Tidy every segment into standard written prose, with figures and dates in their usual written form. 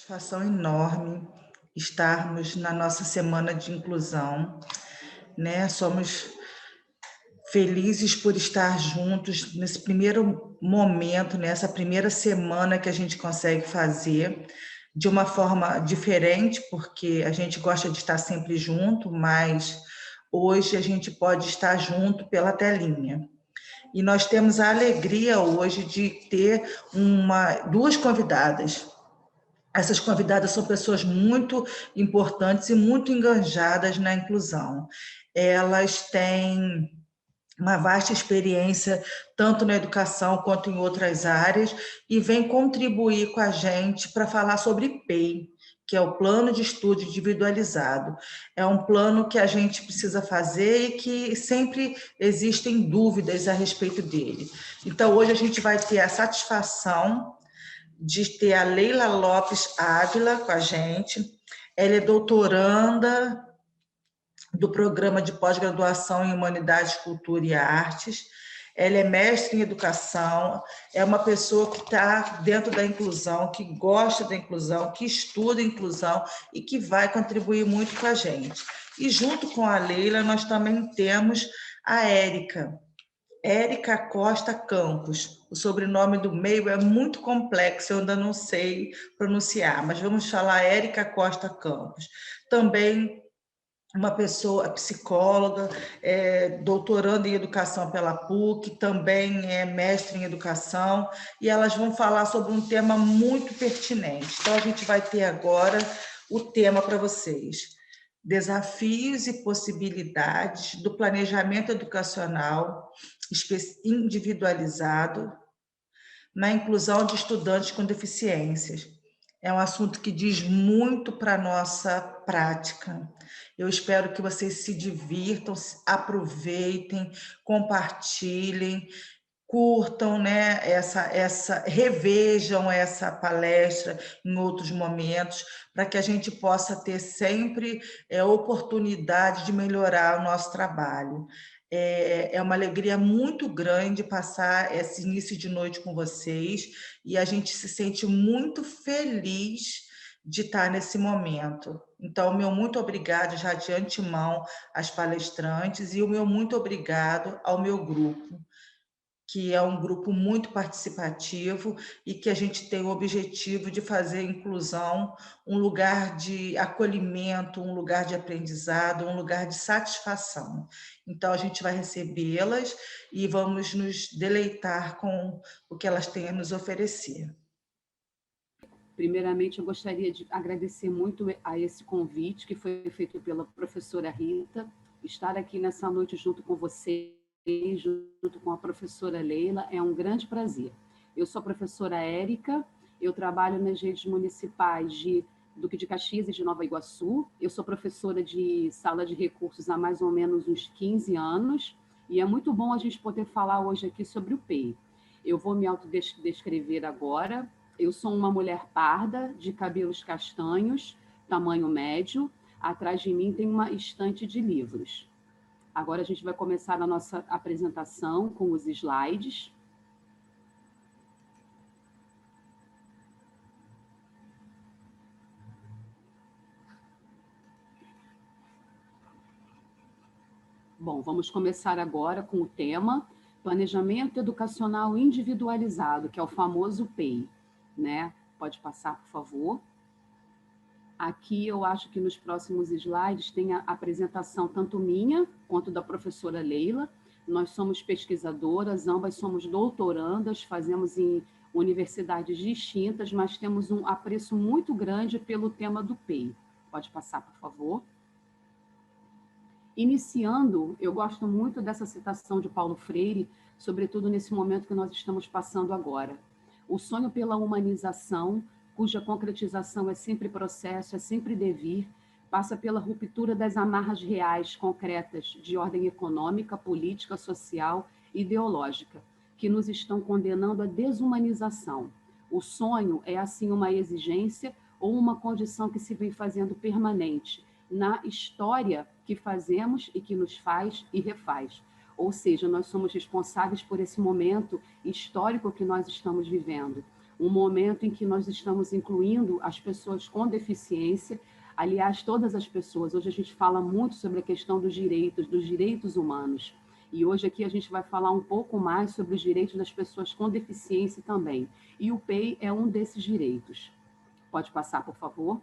Satisfação enorme estarmos na nossa semana de inclusão, né? Somos felizes por estar juntos nesse primeiro momento, nessa primeira semana que a gente consegue fazer de uma forma diferente, porque a gente gosta de estar sempre junto, mas hoje a gente pode estar junto pela telinha. E nós temos a alegria hoje de ter duas convidadas. Essas convidadas são pessoas muito importantes e muito engajadas na inclusão. Elas têm uma vasta experiência, tanto na educação quanto em outras áreas, e vêm contribuir com a gente para falar sobre PEI, que é o Plano de Estudo Individualizado. É um plano que a gente precisa fazer e que sempre existem dúvidas a respeito dele. Então, hoje a gente vai ter a satisfação de ter a Leila Lopes Ávila com a gente. Ela é doutoranda do Programa de Pós-Graduação em Humanidades, Cultura e Artes. Ela é mestre em educação, é uma pessoa que está dentro da inclusão, que gosta da inclusão, que estuda inclusão e que vai contribuir muito com a gente. E junto com a Leila, nós também temos a Érica Costa Campos. O sobrenome do meio é muito complexo, eu ainda não sei pronunciar, mas vamos falar Érica Costa Campos. Também uma pessoa psicóloga, doutoranda em educação pela PUC, também é mestre em educação, e elas vão falar sobre um tema muito pertinente. Então, a gente vai ter agora o tema para vocês: desafios e possibilidades do planejamento educacional individualizado na inclusão de estudantes com deficiências. É um assunto que diz muito para a nossa prática. Eu espero que vocês se divirtam, aproveitem, compartilhem, curtam, né, revejam essa palestra em outros momentos, para que a gente possa ter sempre oportunidade de melhorar o nosso trabalho. É uma alegria muito grande passar esse início de noite com vocês, e a gente se sente muito feliz de estar nesse momento. Então, o meu muito obrigado já de antemão às palestrantes, e o meu muito obrigado ao meu grupo, que é um grupo muito participativo e que a gente tem o objetivo de fazer a inclusão um lugar de acolhimento, um lugar de aprendizado, um lugar de satisfação. Então, a gente vai recebê-las e vamos nos deleitar com o que elas têm a nos oferecer. Primeiramente, eu gostaria de agradecer muito a esse convite que foi feito pela professora Rita, estar aqui nessa noite junto com vocês, junto com a professora Leila, é um grande prazer. Eu sou a professora Érica, eu trabalho nas redes municipais de Duque de Caxias e de Nova Iguaçu, eu sou professora de sala de recursos há mais ou menos uns 15 anos, e é muito bom a gente poder falar hoje aqui sobre o PEI. Eu vou me autodescrever agora. Eu sou uma mulher parda, de cabelos castanhos, tamanho médio. Atrás de mim tem uma estante de livros. Agora a gente vai começar a nossa apresentação com os slides. Bom, vamos começar agora com o tema Planejamento Educacional Individualizado, que é o famoso PEI, né? Pode passar, por favor. Aqui eu acho que nos próximos slides tem a apresentação tanto minha quanto da professora Leila. Nós somos pesquisadoras, ambas somos doutorandas, fazemos em universidades distintas, mas temos um apreço muito grande pelo tema do PEI. Pode passar, por favor. Iniciando, eu gosto muito dessa citação de Paulo Freire, sobretudo nesse momento que nós estamos passando agora. O sonho pela humanização, cuja concretização é sempre processo, é sempre devir, passa pela ruptura das amarras reais, concretas, de ordem econômica, política, social e ideológica, que nos estão condenando à desumanização. O sonho é, assim, uma exigência ou uma condição que se vem fazendo permanente na história que fazemos e que nos faz e refaz. Ou seja, nós somos responsáveis por esse momento histórico que nós estamos vivendo. um momento em que nós estamos incluindo as pessoas com deficiência, aliás, todas as pessoas. Hoje a gente fala muito sobre a questão dos direitos humanos. E hoje aqui a gente vai falar um pouco mais sobre os direitos das pessoas com deficiência também. E o PEI é um desses direitos. Pode passar, por favor?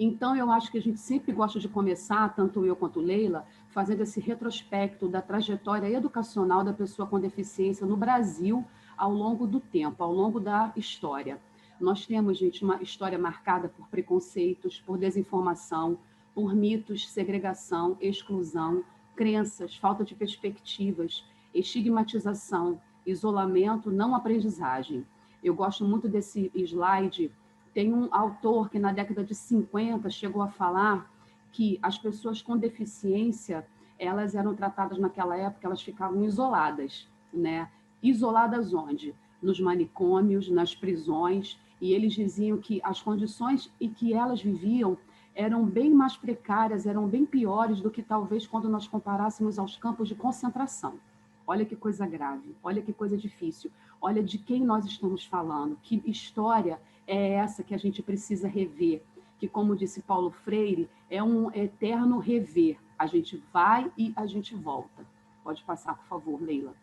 Então, eu acho que a gente sempre gosta de começar, tanto eu quanto Leila, fazendo esse retrospecto da trajetória educacional da pessoa com deficiência no Brasil ao longo do tempo, ao longo da história. Nós temos, gente, uma história marcada por preconceitos, por desinformação, por mitos, segregação, exclusão, crenças, falta de perspectivas, estigmatização, isolamento, não aprendizagem. Eu gosto muito desse slide. Tem um autor que, na década de 50, chegou a falar que as pessoas com deficiência, elas eram tratadas naquela época, elas ficavam isoladas, né? Isoladas onde? Nos manicômios, nas prisões, e eles diziam que as condições em que elas viviam eram bem mais precárias, eram bem piores do que talvez quando nós comparássemos aos campos de concentração. Olha que coisa grave, olha que coisa difícil, olha de quem nós estamos falando, que história é essa que a gente precisa rever, que, como disse Paulo Freire, é um eterno rever. A gente vai e a gente volta. Pode passar, por favor, Leila.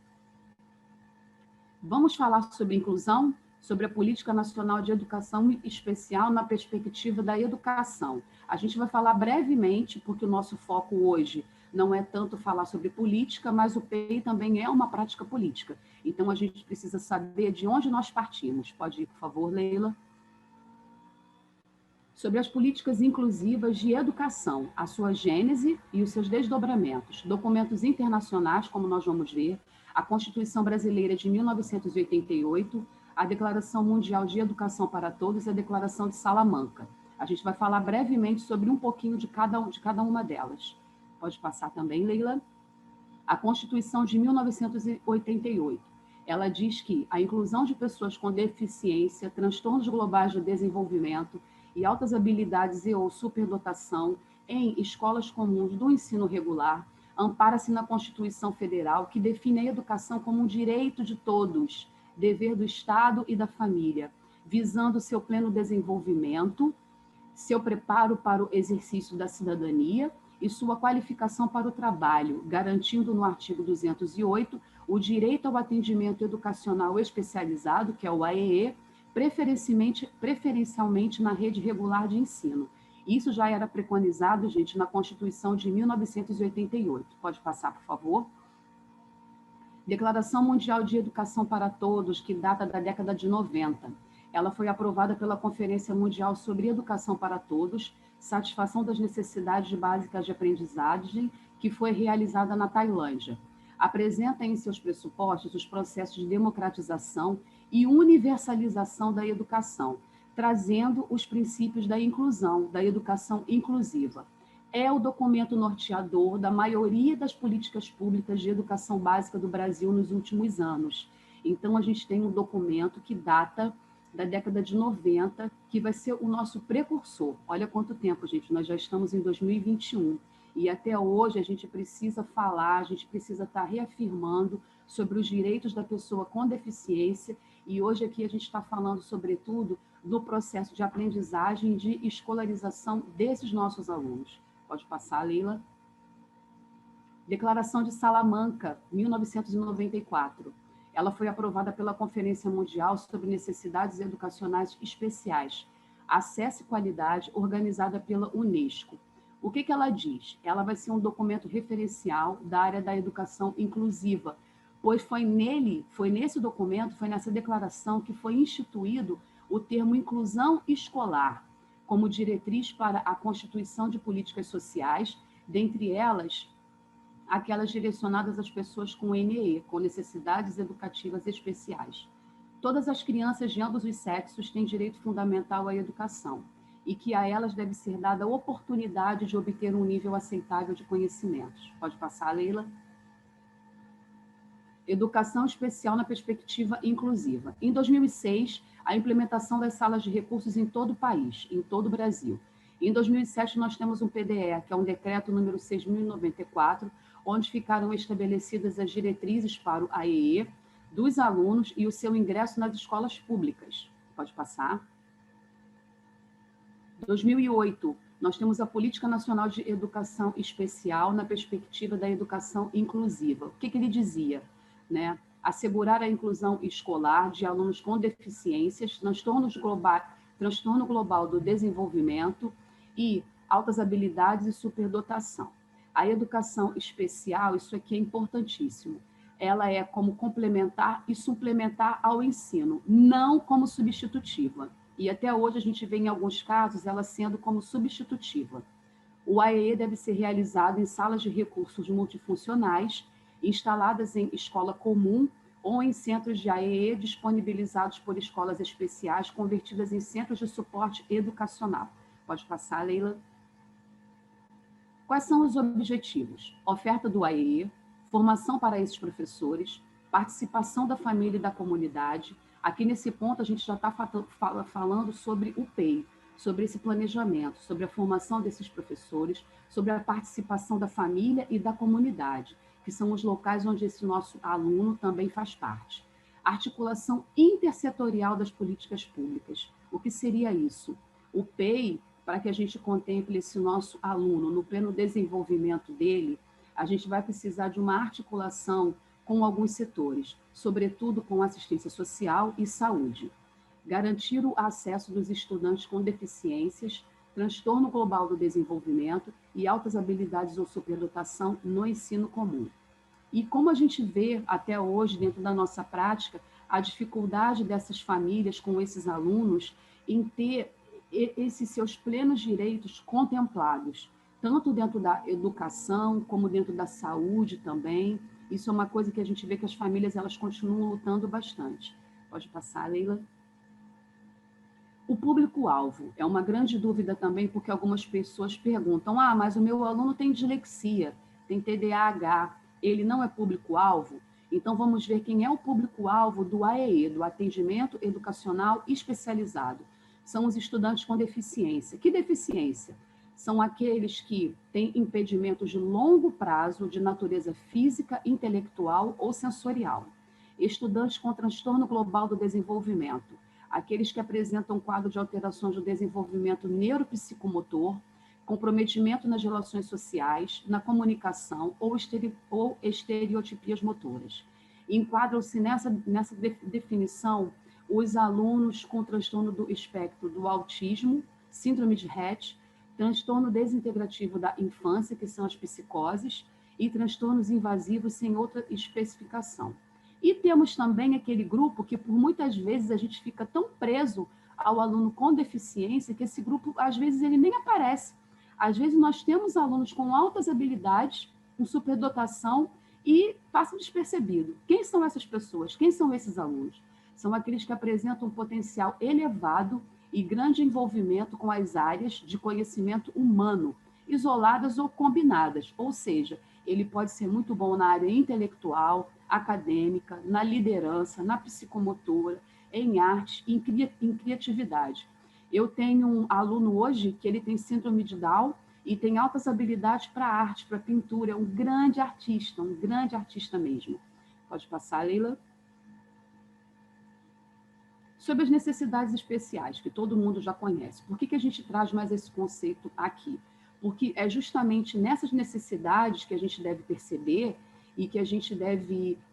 Vamos falar sobre inclusão, sobre a Política Nacional de Educação Especial na perspectiva da educação. A gente vai falar brevemente, porque o nosso foco hoje não é tanto falar sobre política, mas o PEI também é uma prática política. Então, a gente precisa saber de onde nós partimos. Pode ir, por favor, Leila. Sobre as políticas inclusivas de educação, a sua gênese e os seus desdobramentos, documentos internacionais, como nós vamos ver, a Constituição Brasileira de 1988, a Declaração Mundial de Educação para Todos e a Declaração de Salamanca. A gente vai falar brevemente sobre um pouquinho de cada uma delas. Pode passar também, Leila. A Constituição de 1988. Ela diz que a inclusão de pessoas com deficiência, transtornos globais do desenvolvimento e altas habilidades e ou superdotação em escolas comuns do ensino regular ampara-se na Constituição Federal, que define a educação como um direito de todos, dever do Estado e da família, visando seu pleno desenvolvimento, seu preparo para o exercício da cidadania e sua qualificação para o trabalho, garantindo no artigo 208 o direito ao atendimento educacional especializado, que é o AEE, preferencialmente na rede regular de ensino. Isso já era preconizado, gente, na Constituição de 1988. Pode passar, por favor. Declaração Mundial de Educação para Todos, que data da década de 90. Ela foi aprovada pela Conferência Mundial sobre Educação para Todos, satisfação das necessidades básicas de aprendizagem, que foi realizada na Tailândia. Apresenta em seus pressupostos os processos de democratização e universalização da educação, trazendo os princípios da inclusão, da educação inclusiva. É o documento norteador da maioria das políticas públicas de educação básica do Brasil nos últimos anos. Então, a gente tem um documento que data da década de 90, que vai ser o nosso precursor. Olha quanto tempo, gente, nós já estamos em 2021. E até hoje a gente precisa falar, a gente precisa estar reafirmando sobre os direitos da pessoa com deficiência. E hoje aqui a gente está falando, sobretudo, do processo de aprendizagem e de escolarização desses nossos alunos. Pode passar, Leila. Declaração de Salamanca, 1994. Ela foi aprovada pela Conferência Mundial sobre Necessidades Educacionais Especiais, Acesso e Qualidade, organizada pela Unesco. O que ela diz? Ela vai ser um documento referencial da área da educação inclusiva, pois foi nesse documento, foi nessa declaração que foi instituído o termo inclusão escolar, como diretriz para a constituição de políticas sociais, dentre elas, aquelas direcionadas às pessoas com NE, com necessidades educativas especiais. Todas as crianças de ambos os sexos têm direito fundamental à educação e que a elas deve ser dada a oportunidade de obter um nível aceitável de conhecimentos. Pode passar, Leila. Educação especial na perspectiva inclusiva. Em 2006, a implementação das salas de recursos em todo o país, em todo o Brasil. Em 2007, nós temos um PDE, que é um decreto número 6.094, onde ficaram estabelecidas as diretrizes para o AEE, dos alunos e o seu ingresso nas escolas públicas. Pode passar. 2008, nós temos a Política Nacional de Educação Especial na perspectiva da educação inclusiva. O que ele dizia? Né? Assegurar a inclusão escolar de alunos com deficiências, transtorno global do desenvolvimento e altas habilidades e superdotação. A educação especial, isso aqui é importantíssimo, ela é como complementar e suplementar ao ensino, não como substitutiva. E até hoje a gente vê em alguns casos ela sendo como substitutiva. O AEE deve ser realizado em salas de recursos multifuncionais, instaladas em escola comum ou em centros de AEE disponibilizados por escolas especiais convertidas em centros de suporte educacional. Pode passar, Leila. Quais são os objetivos? Oferta do AEE, formação para esses professores, participação da família e da comunidade. Aqui nesse ponto a gente já está falando sobre o PEI, sobre esse planejamento, sobre a formação desses professores, sobre a participação da família e da comunidade, que são os locais onde esse nosso aluno também faz parte. Articulação intersetorial das políticas públicas. O que seria isso? O PEI, para que a gente contemple esse nosso aluno no pleno desenvolvimento dele, a gente vai precisar de uma articulação com alguns setores, sobretudo com assistência social e saúde. Garantir o acesso dos estudantes com deficiências, transtorno global do desenvolvimento e altas habilidades ou superdotação no ensino comum. E como a gente vê até hoje, dentro da nossa prática, a dificuldade dessas famílias com esses alunos em ter esses seus plenos direitos contemplados, tanto dentro da educação, como dentro da saúde também. Isso é uma coisa que a gente vê que as famílias elas continuam lutando bastante. Pode passar, Leila. O público-alvo é uma grande dúvida também, porque algumas pessoas perguntam: mas o meu aluno tem dislexia, tem TDAH, ele não é público-alvo? Então, vamos ver quem é o público-alvo do AEE, do Atendimento Educacional Especializado. São os estudantes com deficiência. Que deficiência? São aqueles que têm impedimentos de longo prazo de natureza física, intelectual ou sensorial. Estudantes com transtorno global do desenvolvimento, aqueles que apresentam quadro de alterações do desenvolvimento neuropsicomotor, comprometimento nas relações sociais, na comunicação ou estereotipias motoras. Enquadram-se nessa definição os alunos com transtorno do espectro do autismo, síndrome de Rett, transtorno desintegrativo da infância, que são as psicoses, e transtornos invasivos sem outra especificação. E temos também aquele grupo que, por muitas vezes, a gente fica tão preso ao aluno com deficiência que esse grupo, às vezes, ele nem aparece. Às vezes, nós temos alunos com altas habilidades, com superdotação, e passa despercebido. Quem são essas pessoas? Quem são esses alunos? São aqueles que apresentam um potencial elevado e grande envolvimento com as áreas de conhecimento humano, isoladas ou combinadas, ou seja, ele pode ser muito bom na área intelectual, acadêmica, na liderança, na psicomotora, em arte, em criatividade. Eu tenho um aluno hoje que ele tem síndrome de Down e tem altas habilidades para arte, para pintura, é um grande artista mesmo. Pode passar, Leila? Sobre as necessidades especiais, que todo mundo já conhece. Por que a gente traz mais esse conceito aqui? Porque é justamente nessas necessidades que a gente deve perceber e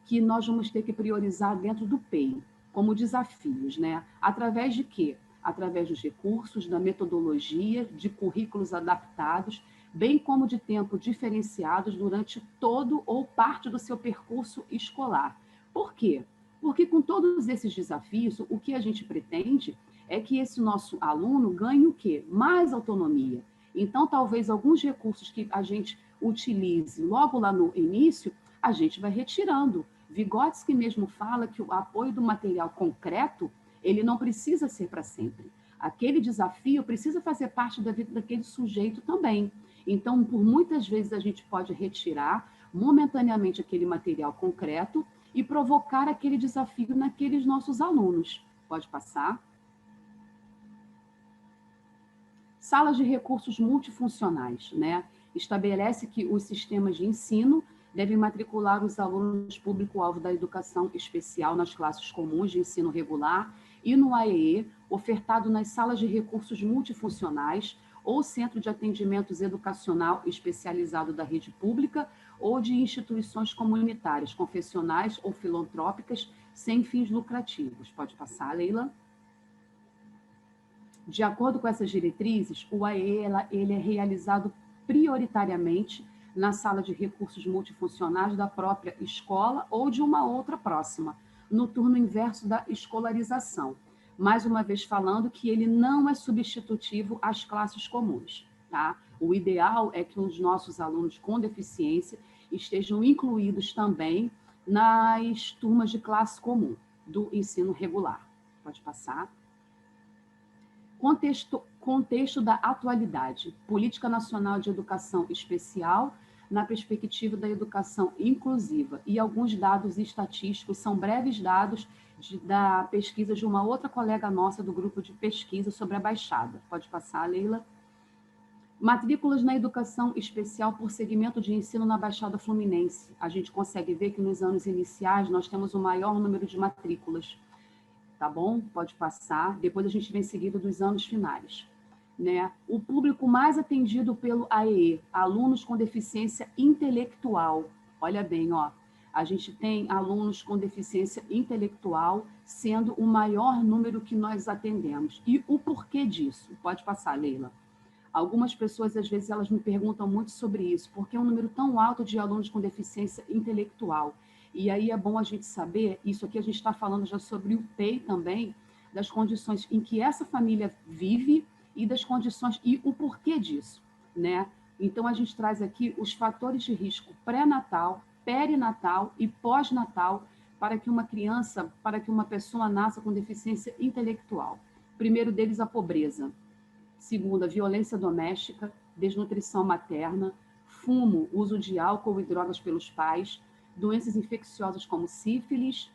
que nós vamos ter que priorizar dentro do PEI, como desafios, né? Através de quê? Através dos recursos, da metodologia, de currículos adaptados, bem como de tempo diferenciados durante todo ou parte do seu percurso escolar. Por quê? Porque com todos esses desafios, o que a gente pretende é que esse nosso aluno ganhe o quê? Mais autonomia. Então, talvez alguns recursos que a gente utilize logo lá no início, a gente vai retirando. Vygotsky mesmo fala que o apoio do material concreto, ele não precisa ser para sempre. Aquele desafio precisa fazer parte da vida daquele sujeito também. Então, por muitas vezes, a gente pode retirar momentaneamente aquele material concreto e provocar aquele desafio naqueles nossos alunos. Pode passar. Salas de recursos multifuncionais, né? Estabelece que os sistemas de ensino devem matricular os alunos público-alvo da educação especial nas classes comuns de ensino regular e no AEE, ofertado nas salas de recursos multifuncionais ou centro de atendimentos educacional especializado da rede pública ou de instituições comunitárias, confessionais ou filantrópicas sem fins lucrativos. Pode passar, Leila. De acordo com essas diretrizes, o AEE ele é realizado prioritariamente na sala de recursos multifuncionais da própria escola ou de uma outra próxima, no turno inverso da escolarização. Mais uma vez falando que ele não é substitutivo às classes comuns. Tá? O ideal é que os nossos alunos com deficiência estejam incluídos também nas turmas de classe comum do ensino regular. Pode passar. Contexto da atualidade. Política Nacional de Educação Especial na perspectiva da educação inclusiva. E alguns dados estatísticos são breves dados da pesquisa de uma outra colega nossa do grupo de pesquisa sobre a Baixada. Pode passar, Leila. Matrículas na educação especial por segmento de ensino na Baixada Fluminense. A gente consegue ver que nos anos iniciais nós temos o maior número de matrículas. Tá bom? Pode passar. Depois a gente vem seguido dos anos finais. Né? O público mais atendido pelo AEE, alunos com deficiência intelectual. Olha bem, ó, a gente tem alunos com deficiência intelectual sendo o maior número que nós atendemos. E o porquê disso? Pode passar, Leila. Algumas pessoas, às vezes, elas me perguntam muito sobre isso, porque é um número tão alto de alunos com deficiência intelectual. E aí é bom a gente saber, isso aqui a gente está falando já sobre o PEI também, das condições em que essa família vive e das condições e o porquê disso, né? Então, a gente traz aqui os fatores de risco pré-natal, perinatal e pós-natal para que uma criança, para que uma pessoa nasça com deficiência intelectual. Primeiro deles, a pobreza. Segundo, a violência doméstica, desnutrição materna, fumo, uso de álcool e drogas pelos pais, doenças infecciosas como sífilis,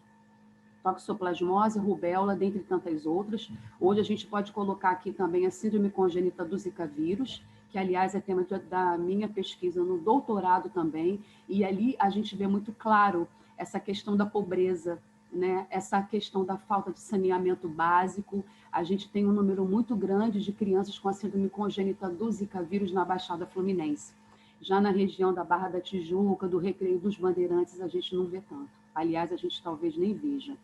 toxoplasmose, rubéola, dentre tantas outras. Hoje a gente pode colocar aqui também a síndrome congênita do Zika vírus, que, aliás, é tema da minha pesquisa no doutorado também, e ali a gente vê muito claro essa questão da pobreza, né? Essa questão da falta de saneamento básico. A gente tem um número muito grande de crianças com a síndrome congênita do Zika vírus na Baixada Fluminense. Já na região da Barra da Tijuca, do Recreio dos Bandeirantes, a gente não vê tanto. Aliás, a gente talvez nem veja.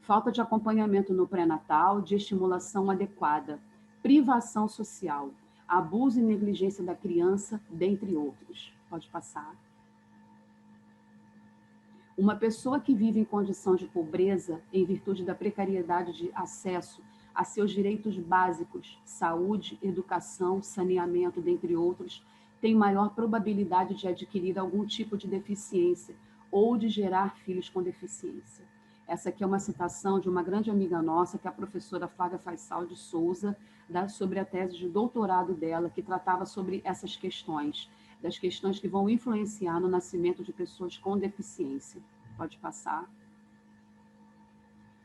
Falta de acompanhamento no pré-natal, de estimulação adequada, privação social, abuso e negligência da criança, dentre outros. Pode passar. Uma pessoa que vive em condição de pobreza, em virtude da precariedade de acesso a seus direitos básicos, saúde, educação, saneamento, dentre outros, tem maior probabilidade de adquirir algum tipo de deficiência ou de gerar filhos com deficiência. Essa aqui é uma citação de uma grande amiga nossa, que é a professora Flávia Faisal de Souza, sobre a tese de doutorado dela, que tratava sobre essas questões, das questões que vão influenciar no nascimento de pessoas com deficiência. Pode passar.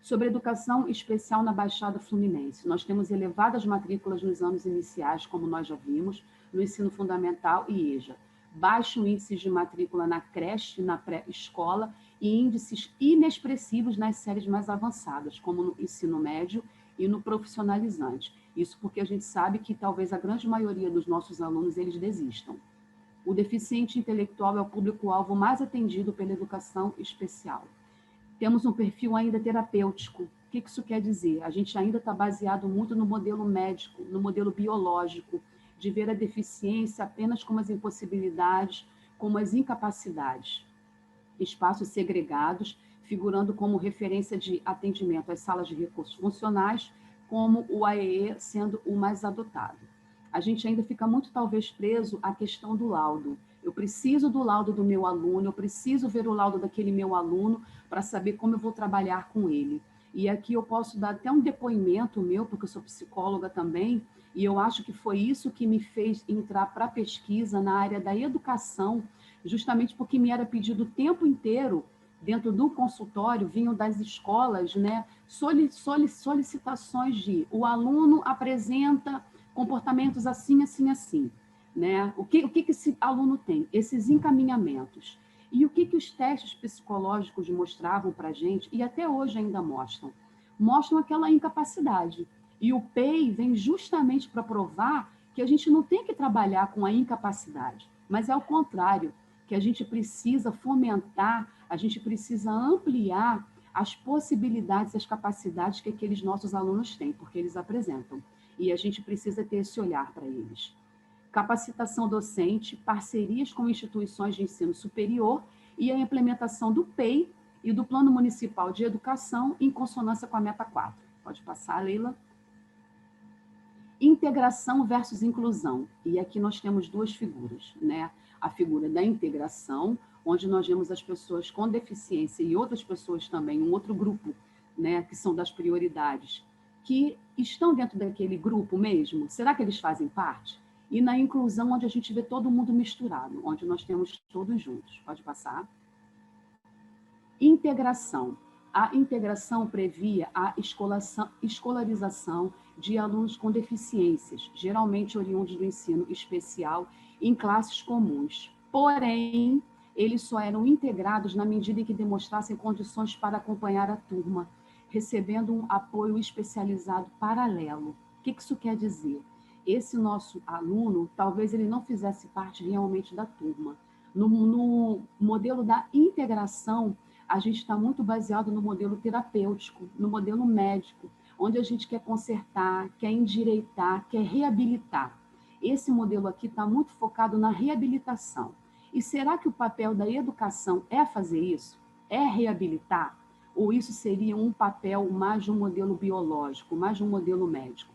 Sobre educação especial na Baixada Fluminense. Nós temos elevadas matrículas nos anos iniciais, como nós já vimos, no ensino fundamental e EJA. Baixo índice de matrícula na creche, na pré-escola, e índices inexpressivos nas séries mais avançadas, como no ensino médio e no profissionalizante. Isso porque a gente sabe que talvez a grande maioria dos nossos alunos eles desistam. O deficiente intelectual é o público-alvo mais atendido pela educação especial. Temos um perfil ainda terapêutico. O que isso quer dizer? A gente ainda está baseado muito no modelo médico, no modelo biológico, de ver a deficiência apenas como as impossibilidades, como as incapacidades. Espaços segregados, figurando como referência de atendimento às salas de recursos funcionais, como o AEE sendo o mais adotado. A gente ainda fica muito, talvez, preso à questão do laudo. Eu preciso do laudo do meu aluno, eu preciso ver o laudo daquele meu aluno para saber como eu vou trabalhar com ele. E aqui eu posso dar até um depoimento meu, porque eu sou psicóloga também, e eu acho que foi isso que me fez entrar para a pesquisa na área da educação, justamente porque me era pedido o tempo inteiro, dentro do consultório, vinham das escolas, né, solicitações de o aluno apresenta comportamentos assim, assim, assim. Né? O que esse aluno tem? Esses encaminhamentos. E o que os testes psicológicos mostravam para a gente, e até hoje ainda mostram? Mostram aquela incapacidade. E o PEI vem justamente para provar que a gente não tem que trabalhar com a incapacidade, mas é o contrário, que a gente precisa fomentar, a gente precisa ampliar as possibilidades, as capacidades que aqueles nossos alunos têm, porque eles apresentam. E a gente precisa ter esse olhar para eles. Capacitação docente, parcerias com instituições de ensino superior e a implementação do PEI e do Plano Municipal de Educação em consonância com a Meta 4. Pode passar, Leila. Integração versus inclusão. E aqui nós temos duas figuras, né? A figura da integração, onde nós vemos as pessoas com deficiência e outras pessoas também, um outro grupo, né, que são das prioridades, que estão dentro daquele grupo mesmo. Será que eles fazem parte? E na inclusão, onde a gente vê todo mundo misturado, onde nós temos todos juntos. Pode passar. Integração. A integração previa a escolarização de alunos com deficiências, geralmente oriundos do ensino especial, em classes comuns. Porém, eles só eram integrados na medida em que demonstrassem condições para acompanhar a turma, recebendo um apoio especializado paralelo. O que isso quer dizer? Esse nosso aluno, talvez ele não fizesse parte realmente da turma. No modelo da integração, a gente está muito baseado no modelo terapêutico, no modelo médico, onde a gente quer consertar, quer endireitar, quer reabilitar. Esse modelo aqui está muito focado na reabilitação. E será que o papel da educação é fazer isso? É reabilitar? Ou isso seria um papel mais de um modelo biológico, mais de um modelo médico?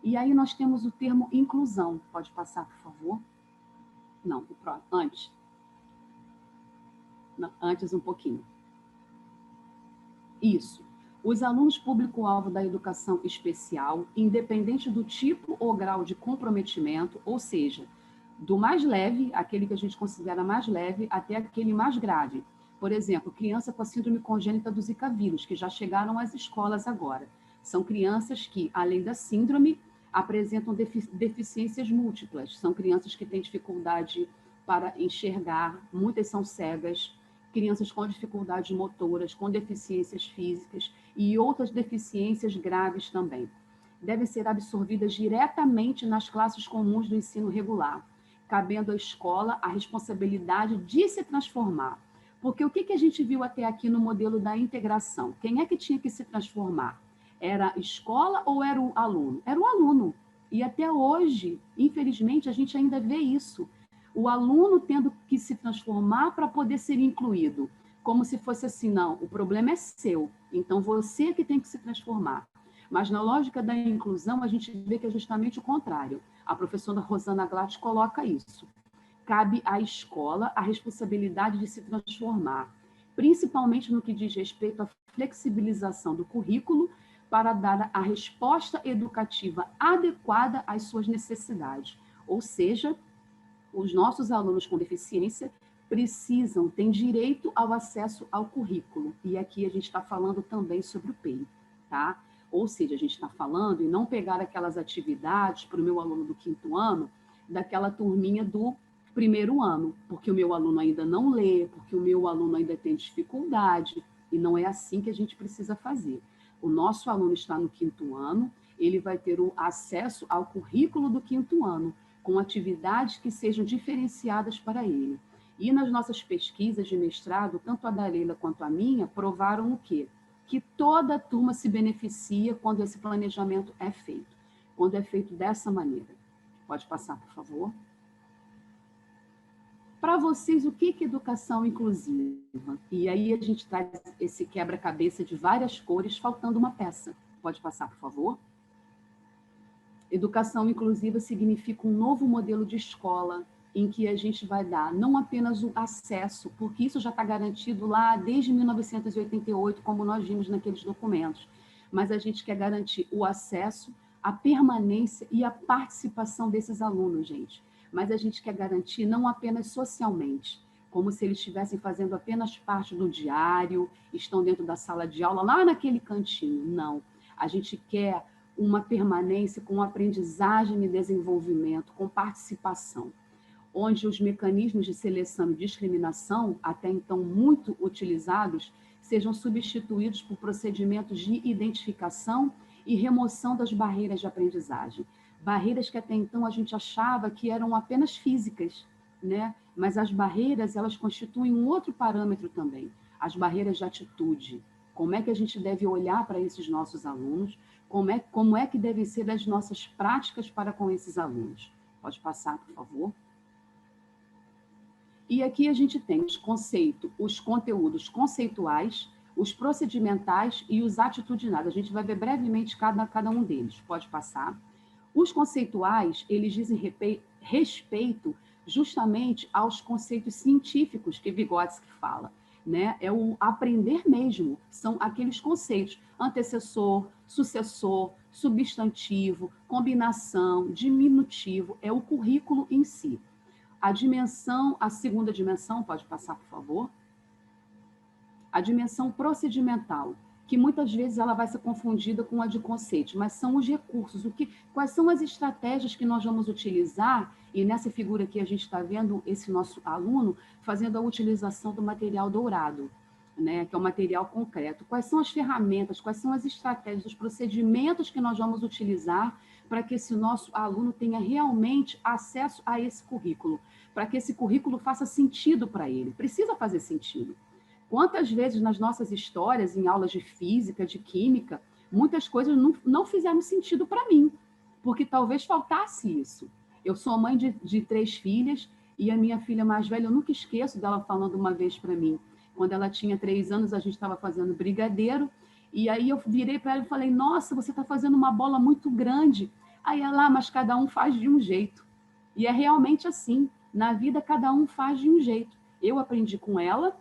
E aí nós temos o termo inclusão. Pode passar, por favor? Não, antes. Não, antes um pouquinho. Isso. Os alunos público-alvo da educação especial, independente do tipo ou grau de comprometimento, ou seja, do mais leve, aquele que a gente considera mais leve, até aquele mais grave. Por exemplo, criança com a síndrome congênita do Zika vírus, que já chegaram às escolas agora. São crianças que, além da síndrome, apresentam deficiências múltiplas. São crianças que têm dificuldade para enxergar, muitas são cegas, crianças com dificuldades motoras, com deficiências físicas e outras deficiências graves também. Devem ser absorvidas diretamente nas classes comuns do ensino regular, cabendo à escola a responsabilidade de se transformar. Porque o que a gente viu até aqui no modelo da integração? Quem é que tinha que se transformar? Era a escola ou era o aluno? Era o aluno. E até hoje, infelizmente, a gente ainda vê isso. O aluno tendo que se transformar para poder ser incluído. Como se fosse assim, não, o problema é seu, então você que tem que se transformar. Mas na lógica da inclusão, a gente vê que é justamente o contrário. A professora Rosana Glatt coloca isso. Cabe à escola a responsabilidade de se transformar, principalmente no que diz respeito à flexibilização do currículo para dar a resposta educativa adequada às suas necessidades. Ou seja, os nossos alunos com deficiência precisam, têm direito ao acesso ao currículo. E aqui a gente está falando também sobre o PEI, tá? Ou seja, a gente está falando em não pegar aquelas atividades para o meu aluno do 5º ano, daquela turminha do 1º ano, porque o meu aluno ainda não lê, porque o meu aluno ainda tem dificuldade, e não é assim que a gente precisa fazer. O nosso aluno está no 5º ano, ele vai ter o acesso ao currículo do 5º ano, com atividades que sejam diferenciadas para ele. E nas nossas pesquisas de mestrado, tanto a da Leila quanto a minha, provaram o quê? Que toda a turma se beneficia quando esse planejamento é feito, quando é feito dessa maneira. Pode passar, por favor? Para vocês, o que é educação inclusiva? E aí a gente traz esse quebra-cabeça de várias cores, faltando uma peça. Pode passar, por favor? Educação inclusiva significa um novo modelo de escola em que a gente vai dar não apenas o acesso, porque isso já está garantido lá desde 1988, como nós vimos naqueles documentos, mas a gente quer garantir o acesso, a permanência e a participação desses alunos, gente. Mas a gente quer garantir não apenas socialmente, como se eles estivessem fazendo apenas parte do diário, estão dentro da sala de aula, lá naquele cantinho. Não. A gente quer uma permanência com aprendizagem e desenvolvimento, com participação. onde os mecanismos de seleção e discriminação, até então muito utilizados, sejam substituídos por procedimentos de identificação e remoção das barreiras de aprendizagem. Barreiras que até então a gente achava que eram apenas físicas, né? Mas as barreiras, elas constituem um outro parâmetro também, as barreiras de atitude. Como é que a gente deve olhar para esses nossos alunos? Como é que devem ser as nossas práticas para com esses alunos? Pode passar, por favor. E aqui a gente tem os conteúdos conceituais, os procedimentais e os atitudinais. A gente vai ver brevemente cada um deles. Pode passar. Os conceituais, eles dizem respeito justamente aos conceitos científicos que Vygotsky fala, né? É o aprender mesmo, são aqueles conceitos: antecessor, sucessor, substantivo, combinação, diminutivo, é o currículo em si. A segunda dimensão, pode passar, por favor? A dimensão procedimental, que muitas vezes ela vai ser confundida com a de conceito, mas são os recursos, quais são as estratégias que nós vamos utilizar, e nessa figura aqui a gente está vendo esse nosso aluno fazendo a utilização do material dourado, né, que é o material concreto. Quais são as ferramentas, quais são as estratégias, os procedimentos que nós vamos utilizar para que esse nosso aluno tenha realmente acesso a esse currículo, para que esse currículo faça sentido para ele. Precisa fazer sentido. Quantas vezes nas nossas histórias, em aulas de física, de química, muitas coisas não fizeram sentido para mim, porque talvez faltasse isso. Eu sou mãe de 3 filhas, e a minha filha mais velha, eu nunca esqueço dela falando uma vez para mim, quando ela tinha 3 anos, a gente estava fazendo brigadeiro, e aí eu virei para ela e falei: nossa, você está fazendo uma bola muito grande. Aí ela: mas cada um faz de um jeito. E é realmente assim, na vida cada um faz de um jeito. Eu aprendi com ela,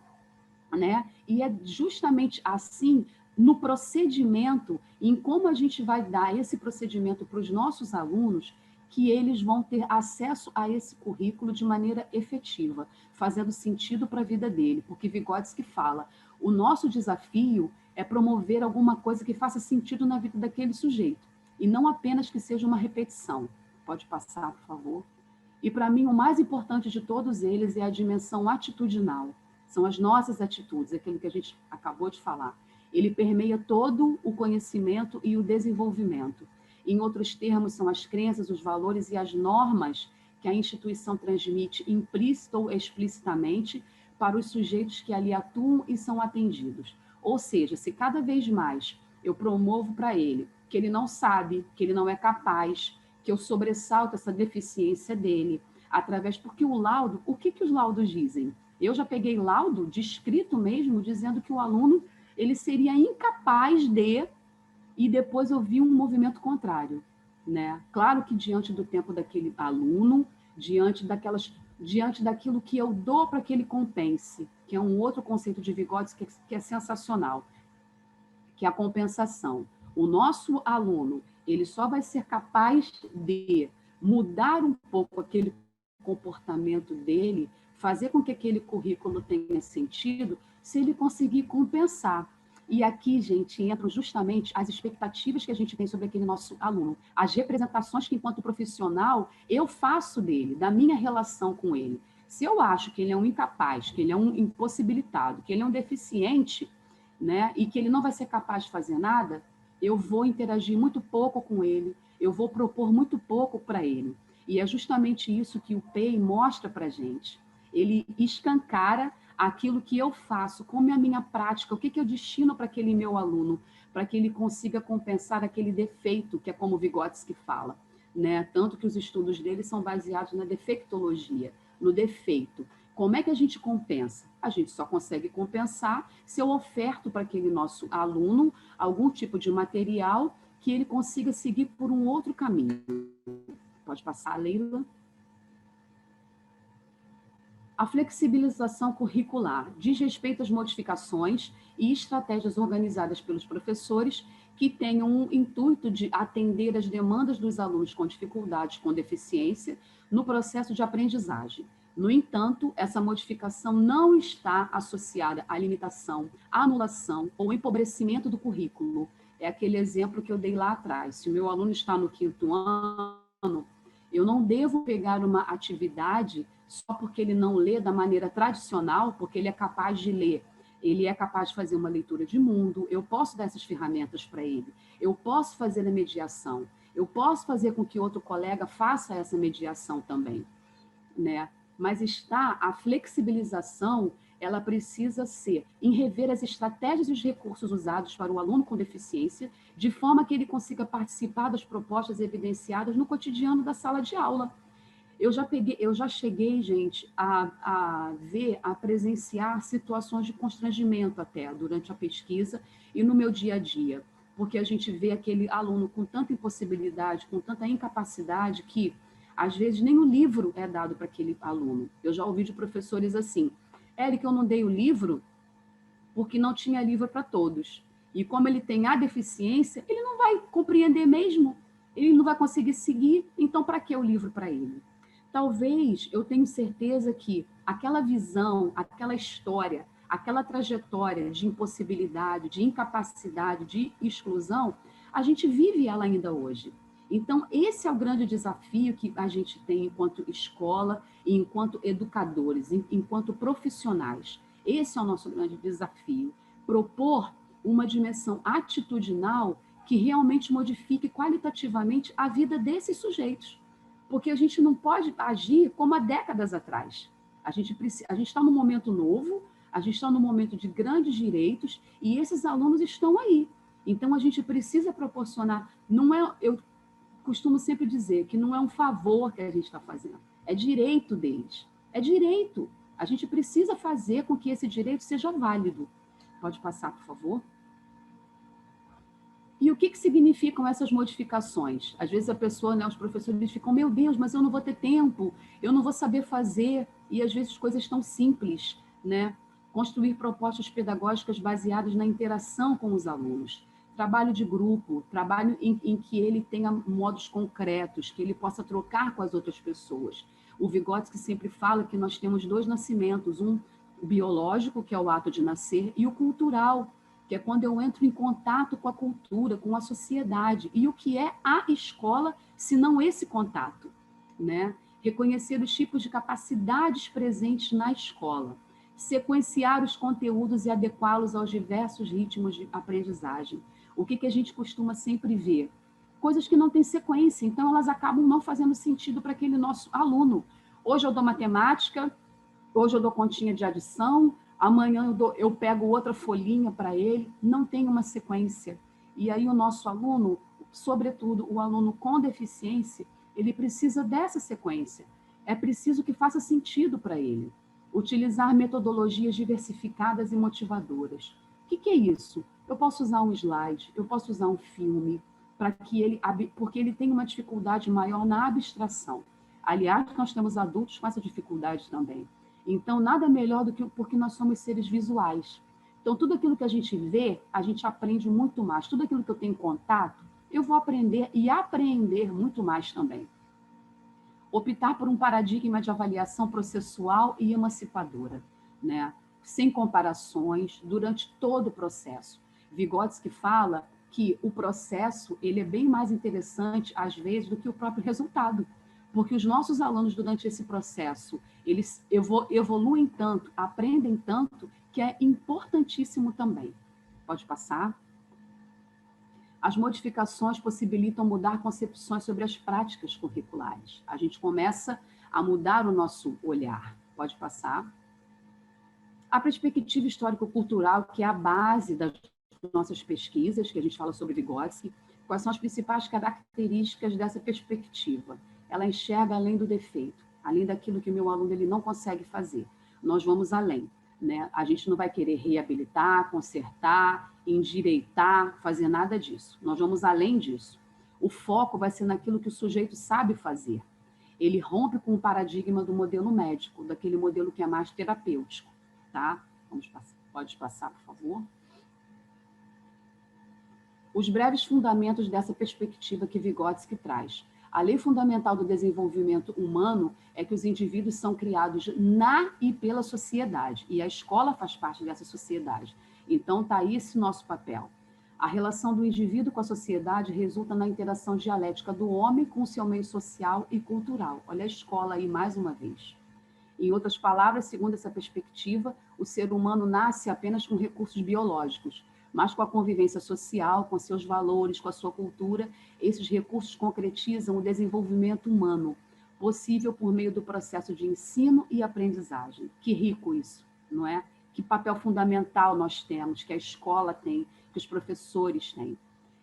né? E é justamente assim, no procedimento, em como a gente vai dar esse procedimento para os nossos alunos, que eles vão ter acesso a esse currículo de maneira efetiva, fazendo sentido para a vida dele, porque Vygotsky fala: o nosso desafio é promover alguma coisa que faça sentido na vida daquele sujeito, e não apenas que seja uma repetição. Pode passar, por favor. E para mim o mais importante de todos eles é a dimensão atitudinal. São as nossas atitudes, aquilo que a gente acabou de falar. Ele permeia todo o conhecimento e o desenvolvimento. Em outros termos, são as crenças, os valores e as normas que a instituição transmite implícita ou explicitamente para os sujeitos que ali atuam e são atendidos. Ou seja, se cada vez mais eu promovo para ele que ele não sabe, que ele não é capaz, que eu sobressalto essa deficiência dele, porque o que os laudos dizem? Eu já peguei laudo de escrito mesmo, dizendo que o aluno ele seria incapaz de, e depois eu vi um movimento contrário, né? Claro que diante do tempo daquele aluno, diante daquilo que eu dou para que ele compense, que é um outro conceito de Vygotsky que é sensacional, que é a compensação. O nosso aluno, ele só vai ser capaz de mudar um pouco aquele comportamento dele, fazer com que aquele currículo tenha sentido, se ele conseguir compensar. E aqui, gente, entram justamente as expectativas que a gente tem sobre aquele nosso aluno, as representações que, enquanto profissional, eu faço dele, da minha relação com ele. Se eu acho que ele é um incapaz, que ele é um impossibilitado, que ele é um deficiente, né, e que ele não vai ser capaz de fazer nada, eu vou interagir muito pouco com ele, eu vou propor muito pouco para ele. E é justamente isso que o PEI mostra para a gente. Ele escancara aquilo que eu faço, como é a minha prática, o que eu destino para aquele meu aluno, para que ele consiga compensar aquele defeito, que é como Vygotsky fala, né? Tanto que os estudos dele são baseados na defeitologia, no defeito. Como é que a gente compensa? A gente só consegue compensar se eu oferto para aquele nosso aluno algum tipo de material que ele consiga seguir por um outro caminho. Pode passar, Leila. A flexibilização curricular diz respeito às modificações e estratégias organizadas pelos professores que tenham o intuito de atender às demandas dos alunos com dificuldades, com deficiência, no processo de aprendizagem. No entanto, essa modificação não está associada à limitação, à anulação ou empobrecimento do currículo. É aquele exemplo que eu dei lá atrás. Se o meu aluno está no 5º ano, Eu não devo pegar uma atividade só porque ele não lê da maneira tradicional, porque ele é capaz de ler. Ele é capaz de fazer uma leitura de mundo, eu posso dar essas ferramentas para ele, eu posso fazer a mediação, eu posso fazer com que outro colega faça essa mediação também, né? Mas a flexibilização, ela precisa ser em rever as estratégias e os recursos usados para o aluno com deficiência, de forma que ele consiga participar das propostas evidenciadas no cotidiano da sala de aula. Eu já cheguei, gente, a presenciar situações de constrangimento até durante a pesquisa e no meu dia a dia, porque a gente vê aquele aluno com tanta impossibilidade, com tanta incapacidade, que às vezes nem o livro é dado para aquele aluno. Eu já ouvi de professores assim: Érica, eu não dei o livro porque não tinha livro para todos. E como ele tem a deficiência, ele não vai compreender mesmo, ele não vai conseguir seguir, então para que o livro para ele? Talvez, eu tenho certeza que aquela visão, aquela história, aquela trajetória de impossibilidade, de incapacidade, de exclusão, a gente vive ela ainda hoje. Então, esse é o grande desafio que a gente tem enquanto escola e enquanto educadores, enquanto profissionais. Esse é o nosso grande desafio, propor uma dimensão atitudinal que realmente modifique qualitativamente a vida desses sujeitos. Porque a gente não pode agir como há décadas atrás. A gente está num momento novo, a gente está num momento de grandes direitos e esses alunos estão aí. Então, a gente precisa proporcionar, eu costumo sempre dizer que não é um favor que a gente está fazendo, é direito deles. É direito. A gente precisa fazer com que esse direito seja válido. Pode passar, por favor? E o que significam essas modificações? Às vezes a pessoa, né, os professores ficam, meu Deus, mas eu não vou ter tempo, eu não vou saber fazer, e às vezes coisas tão simples, né? Construir propostas pedagógicas baseadas na interação com os alunos, trabalho de grupo, trabalho em que ele tenha modos concretos, que ele possa trocar com as outras pessoas. O Vygotsky sempre fala que nós temos dois nascimentos, um biológico, que é o ato de nascer, e o cultural, que é quando eu entro em contato com a cultura, com a sociedade. E o que é a escola, se não esse contato, né? Reconhecer os tipos de capacidades presentes na escola, sequenciar os conteúdos e adequá-los aos diversos ritmos de aprendizagem. O que a gente costuma sempre ver? Coisas que não têm sequência, então elas acabam não fazendo sentido para aquele nosso aluno. Hoje eu dou matemática, hoje eu dou continha de adição, amanhã eu pego outra folhinha para ele, não tem uma sequência. E aí o nosso aluno, sobretudo o aluno com deficiência, ele precisa dessa sequência. É preciso que faça sentido para ele. Utilizar metodologias diversificadas e motivadoras. O que é isso? Eu posso usar um slide, eu posso usar um filme, porque ele tem uma dificuldade maior na abstração. Aliás, nós temos adultos com essa dificuldade também. Então, nada melhor do que porque nós somos seres visuais. Então, tudo aquilo que a gente vê, a gente aprende muito mais. Tudo aquilo que eu tenho contato, eu vou aprender e apreender muito mais também. Optar por um paradigma de avaliação processual e emancipadora, né? Sem comparações, durante todo o processo. Vygotsky fala que o processo ele é bem mais interessante, às vezes, do que o próprio resultado. Porque os nossos alunos, durante esse processo, eles evoluem tanto, aprendem tanto, que é importantíssimo também. Pode passar? As modificações possibilitam mudar concepções sobre as práticas curriculares. A gente começa a mudar o nosso olhar. Pode passar? A perspectiva histórico-cultural, que é a base das nossas pesquisas, que a gente fala sobre Vygotsky, quais são as principais características dessa perspectiva? Ela enxerga além do defeito, além daquilo que o meu aluno ele não consegue fazer. Nós vamos além, né? A gente não vai querer reabilitar, consertar, endireitar, fazer nada disso. Nós vamos além disso. O foco vai ser naquilo que o sujeito sabe fazer. Ele rompe com o paradigma do modelo médico, daquele modelo que é mais terapêutico, tá? Pode passar, por favor. Os breves fundamentos dessa perspectiva que Vygotsky traz. A lei fundamental do desenvolvimento humano é que os indivíduos são criados na e pela sociedade, e a escola faz parte dessa sociedade. Então, está aí esse nosso papel. A relação do indivíduo com a sociedade resulta na interação dialética do homem com o seu meio social e cultural. Olha a escola aí mais uma vez. Em outras palavras, segundo essa perspectiva, o ser humano nasce apenas com recursos biológicos, mas com a convivência social, com seus valores, com a sua cultura, esses recursos concretizam o desenvolvimento humano, possível por meio do processo de ensino e aprendizagem. Que rico isso, não é? Que papel fundamental nós temos, que a escola tem, que os professores têm.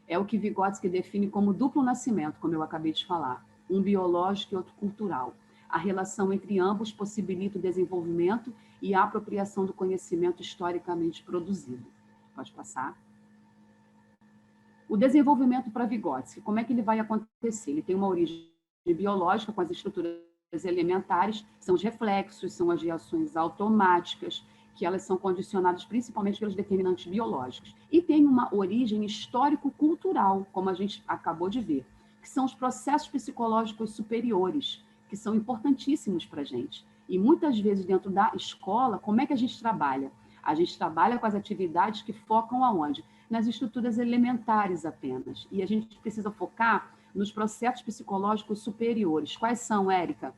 É o que Vygotsky define como duplo nascimento, como eu acabei de falar, um biológico e outro cultural. A relação entre ambos possibilita o desenvolvimento e a apropriação do conhecimento historicamente produzido. Pode passar. O desenvolvimento para Vygotsky, como é que ele vai acontecer? Ele tem uma origem biológica com as estruturas elementares, são os reflexos, são as reações automáticas, que elas são condicionadas principalmente pelos determinantes biológicos. E tem uma origem histórico-cultural, como a gente acabou de ver, que são os processos psicológicos superiores, que são importantíssimos para a gente. E muitas vezes dentro da escola, como é que a gente trabalha? A gente trabalha com as atividades que focam aonde? Nas estruturas elementares apenas. E a gente precisa focar nos processos psicológicos superiores. Quais são, Érica?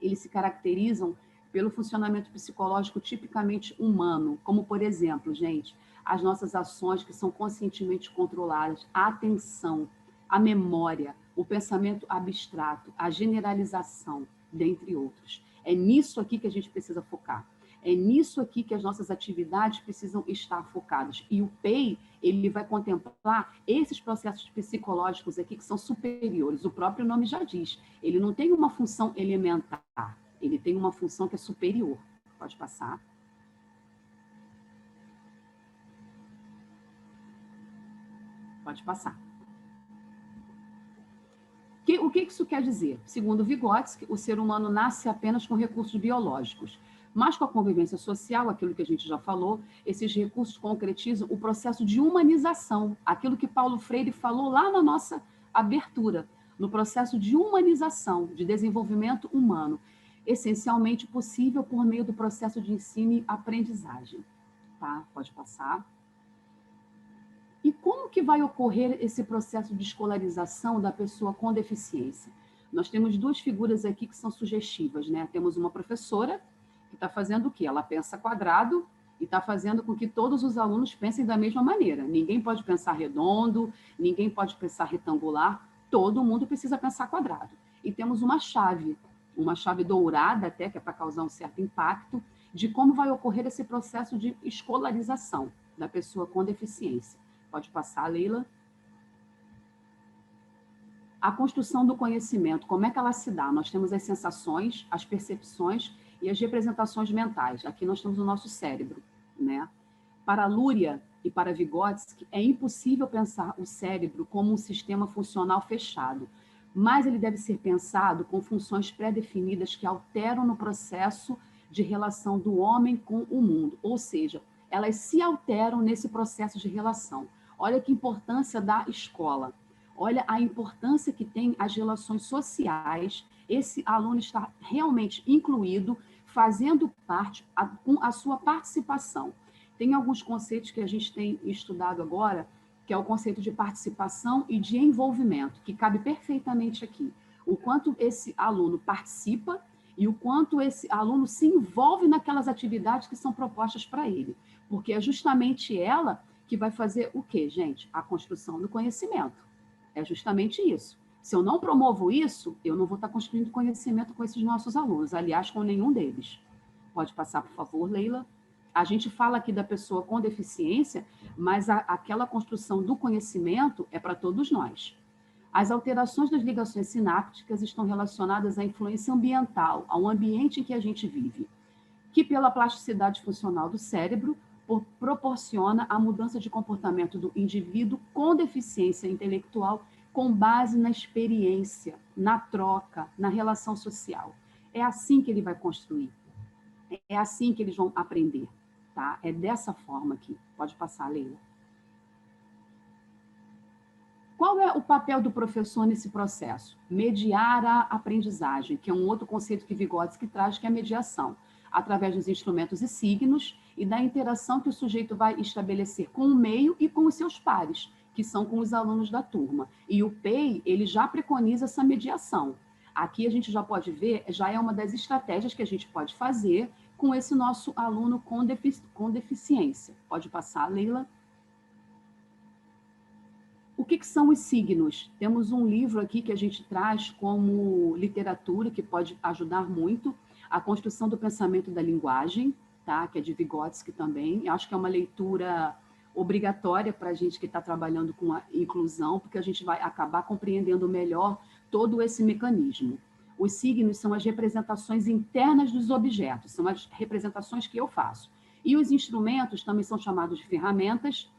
Eles se caracterizam pelo funcionamento psicológico tipicamente humano, como, por exemplo, gente, as nossas ações que são conscientemente controladas, a atenção, a memória, o pensamento abstrato, a generalização, dentre outros. É nisso aqui que a gente precisa focar. É nisso aqui que as nossas atividades precisam estar focadas. E o PEI, ele vai contemplar esses processos psicológicos aqui que são superiores. O próprio nome já diz. Ele não tem uma função elementar. Ele tem uma função que é superior. Pode passar. Pode passar. O que isso quer dizer? Segundo Vygotsky, o ser humano nasce apenas com recursos biológicos. Mas com a convivência social, aquilo que a gente já falou, esses recursos concretizam o processo de humanização, aquilo que Paulo Freire falou lá na nossa abertura, no processo de humanização, de desenvolvimento humano, essencialmente possível por meio do processo de ensino e aprendizagem. Tá? Pode passar. E como que vai ocorrer esse processo de escolarização da pessoa com deficiência? Nós temos duas figuras aqui que são sugestivas, né? Temos uma professora que está fazendo o quê? Ela pensa quadrado e está fazendo com que todos os alunos pensem da mesma maneira. Ninguém pode pensar redondo, ninguém pode pensar retangular, todo mundo precisa pensar quadrado. E temos uma chave dourada até, que é para causar um certo impacto, de como vai ocorrer esse processo de escolarização da pessoa com deficiência. Pode passar, Leila. A construção do conhecimento, como é que ela se dá? Nós temos as sensações, as percepções e as representações mentais. Aqui nós temos o nosso cérebro, né? Para Luria e para Vygotsky, é impossível pensar o cérebro como um sistema funcional fechado, mas ele deve ser pensado com funções pré-definidas que alteram no processo de relação do homem com o mundo, ou seja, elas se alteram nesse processo de relação. Olha que importância da escola. Olha a importância que tem as relações sociais. Esse aluno está realmente incluído, fazendo parte, com a sua participação. Tem alguns conceitos que a gente tem estudado agora, que é o conceito de participação e de envolvimento, que cabe perfeitamente aqui. O quanto esse aluno participa e o quanto esse aluno se envolve naquelas atividades que são propostas para ele. Porque é justamente ela que vai fazer o quê, gente? A construção do conhecimento. É justamente isso. Se eu não promovo isso, eu não vou estar construindo conhecimento com esses nossos alunos, aliás, com nenhum deles. Pode passar, por favor, Leila. A gente fala aqui da pessoa com deficiência, mas aquela construção do conhecimento é para todos nós. As alterações das ligações sinápticas estão relacionadas à influência ambiental, ao ambiente em que a gente vive, que pela plasticidade funcional do cérebro, proporciona a mudança de comportamento do indivíduo com deficiência intelectual com base na experiência, na troca, na relação social. É assim que ele vai construir. É assim que eles vão aprender. Tá? É dessa forma aqui. Pode passar, Leila. Qual é o papel do professor nesse processo? Mediar a aprendizagem, que é um outro conceito que Vygotsky traz, que é a mediação, através dos instrumentos e signos, e da interação que o sujeito vai estabelecer com o meio e com os seus pares, que são com os alunos da turma. E o PEI, ele já preconiza essa mediação. Aqui a gente já pode ver, já é uma das estratégias que a gente pode fazer com esse nosso aluno com deficiência. Pode passar, Leila. O que são os signos? Temos um livro aqui que a gente traz como literatura, que pode ajudar muito, A Construção do Pensamento da Linguagem, tá? Que é de Vygotsky também. Eu acho que é uma leitura obrigatória para a gente que está trabalhando com a inclusão, porque a gente vai acabar compreendendo melhor todo esse mecanismo. Os signos são as representações internas dos objetos, são as representações que eu faço. E os instrumentos também são chamados de ferramentas,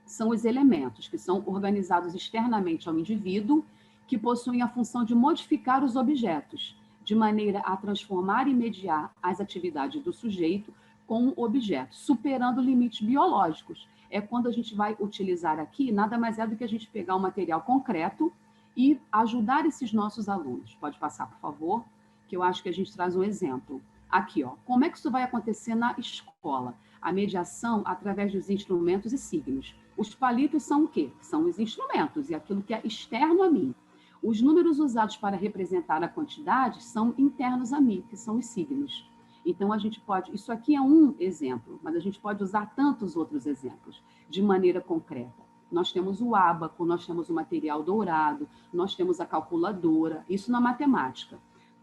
são os elementos que são organizados externamente ao indivíduo, que possuem a função de modificar os objetos, de maneira a transformar e mediar as atividades do sujeito com o objeto, superando limites biológicos. É quando a gente vai utilizar aqui, nada mais é do que a gente pegar um material concreto e ajudar esses nossos alunos. Pode passar, por favor, que eu acho que a gente traz um exemplo. Aqui, ó, como é que isso vai acontecer na escola? A mediação através dos instrumentos e signos. Os palitos são o quê? São os instrumentos e aquilo que é externo a mim. Os números usados para representar a quantidade são internos a mim, que são os signos. Então, a gente pode... Isso aqui é um exemplo, mas a gente pode usar tantos outros exemplos de maneira concreta. Nós temos o ábaco, nós temos o material dourado, nós temos a calculadora, isso na matemática.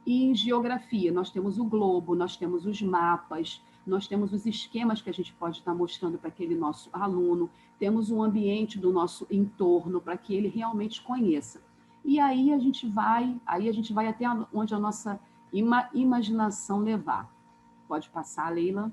E em geografia, nós temos o globo, nós temos os mapas, nós temos os esquemas que a gente pode estar mostrando para aquele nosso aluno, temos o ambiente do nosso entorno para que ele realmente conheça. E aí a gente vai até onde a nossa imaginação levar. Pode passar, Leila.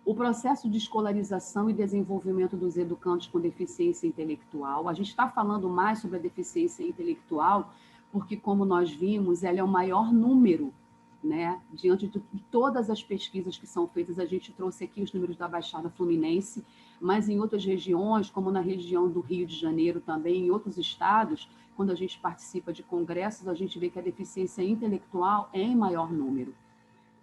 O processo de escolarização e desenvolvimento dos educandos com deficiência intelectual. A gente está falando mais sobre a deficiência intelectual porque, como nós vimos, ela é o maior número, né? Diante de todas as pesquisas que são feitas, a gente trouxe aqui os números da Baixada Fluminense, mas em outras regiões, como na região do Rio de Janeiro também, em outros estados, quando a gente participa de congressos, a gente vê que a deficiência intelectual é em maior número.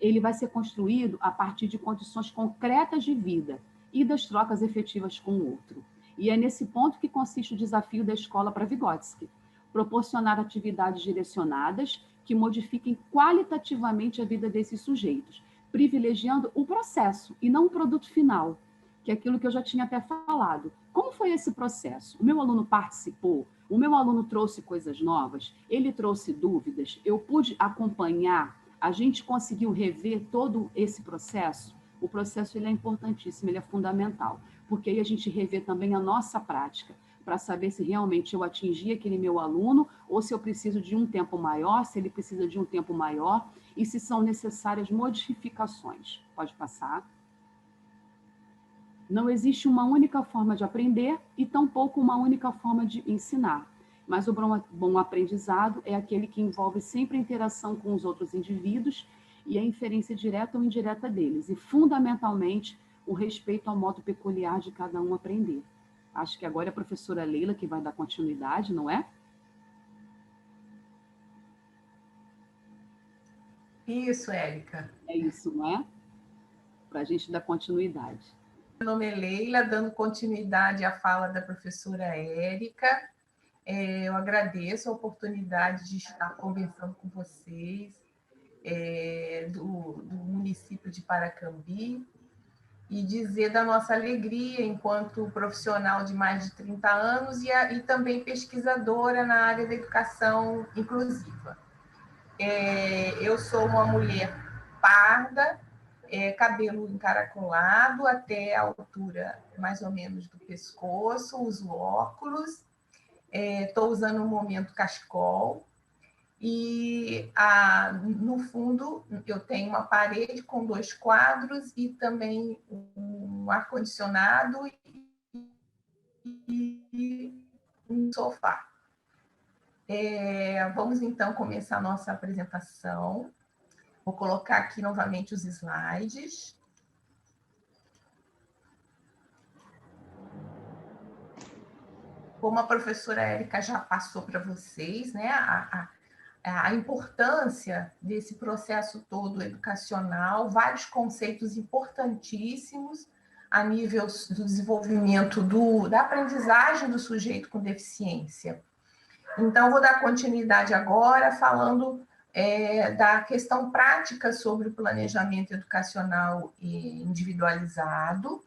Ele vai ser construído a partir de condições concretas de vida e das trocas efetivas com o outro. E é nesse ponto que consiste o desafio da escola para Vygotsky, proporcionar atividades direcionadas que modifiquem qualitativamente a vida desses sujeitos, privilegiando o processo e não o produto final, que é aquilo que eu já tinha até falado. Como foi esse processo? O meu aluno participou? O meu aluno trouxe coisas novas? Ele trouxe dúvidas? Eu pude acompanhar? A gente conseguiu rever todo esse processo? O processo ele é importantíssimo, ele é fundamental, porque aí a gente revê também a nossa prática, para saber se realmente eu atingi aquele meu aluno ou se eu preciso de um tempo maior, se ele precisa de um tempo maior e se são necessárias modificações. Pode passar. Não existe uma única forma de aprender e tampouco uma única forma de ensinar. Mas o bom aprendizado é aquele que envolve sempre a interação com os outros indivíduos e a inferência direta ou indireta deles, e, fundamentalmente, o respeito ao modo peculiar de cada um aprender. Acho que agora é a professora Leila que vai dar continuidade, não é? Isso, Érica. É isso, não é? Para a gente dar continuidade. Meu nome é Leila, dando continuidade à fala da professora Érica. Eu agradeço a oportunidade de estar conversando com vocês do município de Paracambi e dizer da nossa alegria enquanto profissional de mais de 30 anos e também pesquisadora na área da educação inclusiva. Eu sou uma mulher parda, cabelo encaracolado até a altura mais ou menos do pescoço, uso óculos, estou usando no momento cachecol, e no fundo eu tenho uma parede com 2 quadros e também um ar-condicionado e um sofá. Vamos então começar a nossa apresentação. Vou colocar aqui novamente os slides. Como a professora Érica já passou para vocês, né, a importância desse processo todo educacional, vários conceitos importantíssimos a nível do desenvolvimento da aprendizagem do sujeito com deficiência. Então, vou dar continuidade agora falando da questão prática sobre o planejamento educacional individualizado,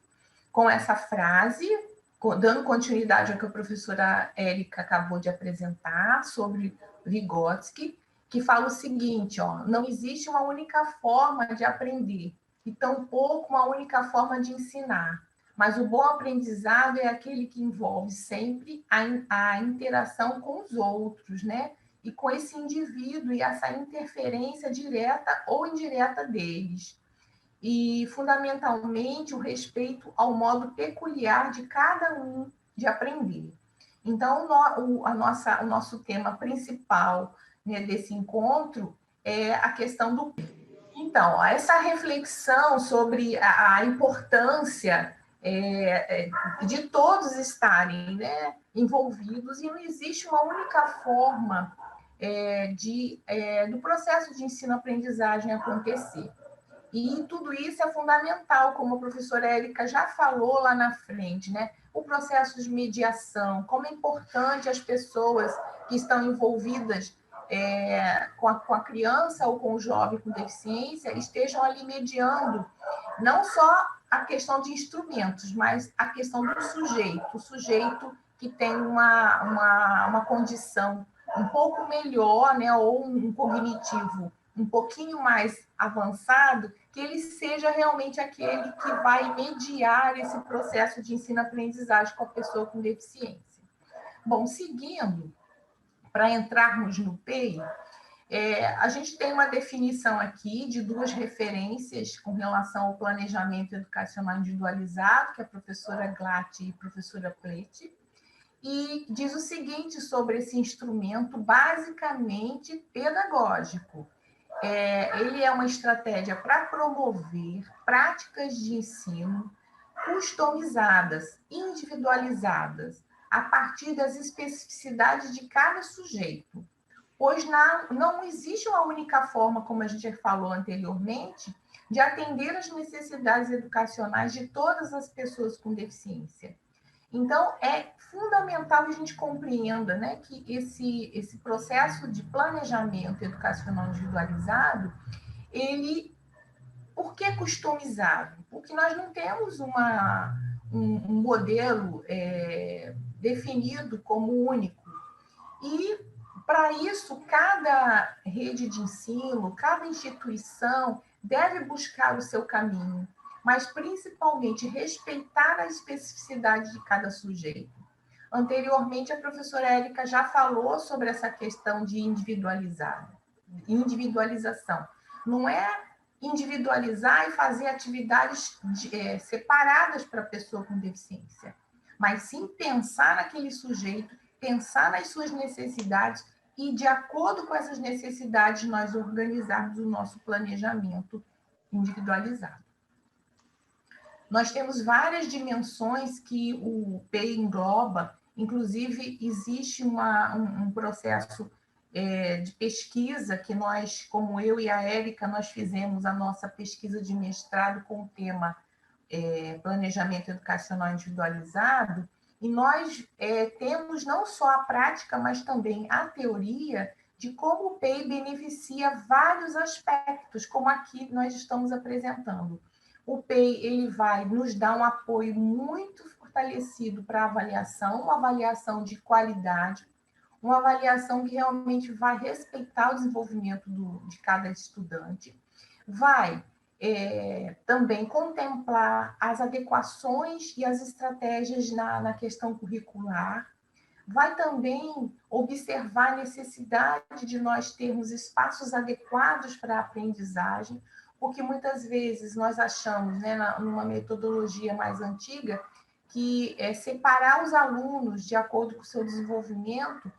com essa frase, dando continuidade ao que a professora Érica acabou de apresentar sobre Vygotsky, que fala o seguinte, não existe uma única forma de aprender, e tampouco uma única forma de ensinar, mas o bom aprendizado é aquele que envolve sempre a interação com os outros, né? E com esse indivíduo e essa interferência direta ou indireta deles. E, fundamentalmente, o respeito ao modo peculiar de cada um de aprender. Então, o nosso tema principal, né, desse encontro é a questão do... Então, essa reflexão sobre a importância de todos estarem, né, envolvidos, e não existe uma única forma do processo de ensino-aprendizagem acontecer. E tudo isso é fundamental, como a professora Érica já falou lá na frente, né? O processo de mediação, como é importante as pessoas que estão envolvidas com a criança ou com o jovem com deficiência estejam ali mediando não só a questão de instrumentos, mas a questão do sujeito, o sujeito que tem uma condição um pouco melhor, né? Ou um cognitivo um pouquinho mais avançado, que ele seja realmente aquele que vai mediar esse processo de ensino-aprendizagem com a pessoa com deficiência. Bom, seguindo, para entrarmos no PEI, a gente tem uma definição aqui de duas referências com relação ao planejamento educacional individualizado, que é a professora Glatt e a professora Plett, e diz o seguinte sobre esse instrumento basicamente pedagógico. Ele é uma estratégia para promover práticas de ensino customizadas, individualizadas, a partir das especificidades de cada sujeito. Pois não existe uma única forma, como a gente já falou anteriormente, de atender às necessidades educacionais de todas as pessoas com deficiência. Então, é fundamental que a gente compreenda, né, que esse processo de planejamento educacional individualizado, por que customizado? Porque nós não temos um modelo definido como único. E, para isso, cada rede de ensino, cada instituição deve buscar o seu caminho, mas principalmente respeitar a especificidade de cada sujeito. Anteriormente, a professora Érica já falou sobre essa questão de individualização. Não é individualizar e fazer atividades separadas para a pessoa com deficiência, mas sim pensar naquele sujeito, pensar nas suas necessidades e, de acordo com essas necessidades, nós organizarmos o nosso planejamento individualizado. Nós temos várias dimensões que o PEI engloba, inclusive existe um processo de pesquisa que nós, como eu e a Érica, nós fizemos a nossa pesquisa de mestrado com o tema Planejamento Educacional Individualizado, e nós temos não só a prática, mas também a teoria de como o PEI beneficia vários aspectos, como aqui nós estamos apresentando. O PEI ele vai nos dar um apoio muito fortalecido para a avaliação, uma avaliação de qualidade, uma avaliação que realmente vai respeitar o desenvolvimento de cada estudante, vai também contemplar as adequações e as estratégias na questão curricular, vai também observar a necessidade de nós termos espaços adequados para a aprendizagem, porque muitas vezes nós achamos, né, numa metodologia mais antiga, que separar os alunos de acordo com o seu desenvolvimento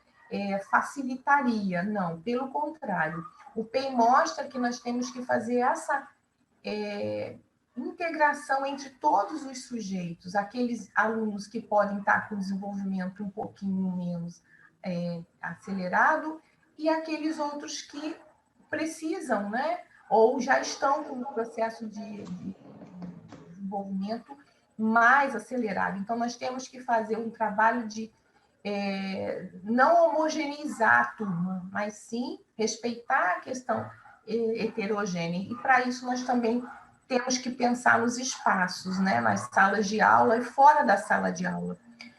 facilitaria. Não, pelo contrário. O PEI mostra que nós temos que fazer essa integração entre todos os sujeitos, aqueles alunos que podem estar com desenvolvimento um pouquinho menos acelerado, e aqueles outros que precisam, né? Ou já estão com um processo de desenvolvimento mais acelerado. Então, nós temos que fazer um trabalho de não homogeneizar a turma, mas sim respeitar a questão heterogênea. E, para isso, nós também temos que pensar nos espaços, né? Nas salas de aula e fora da sala de aula.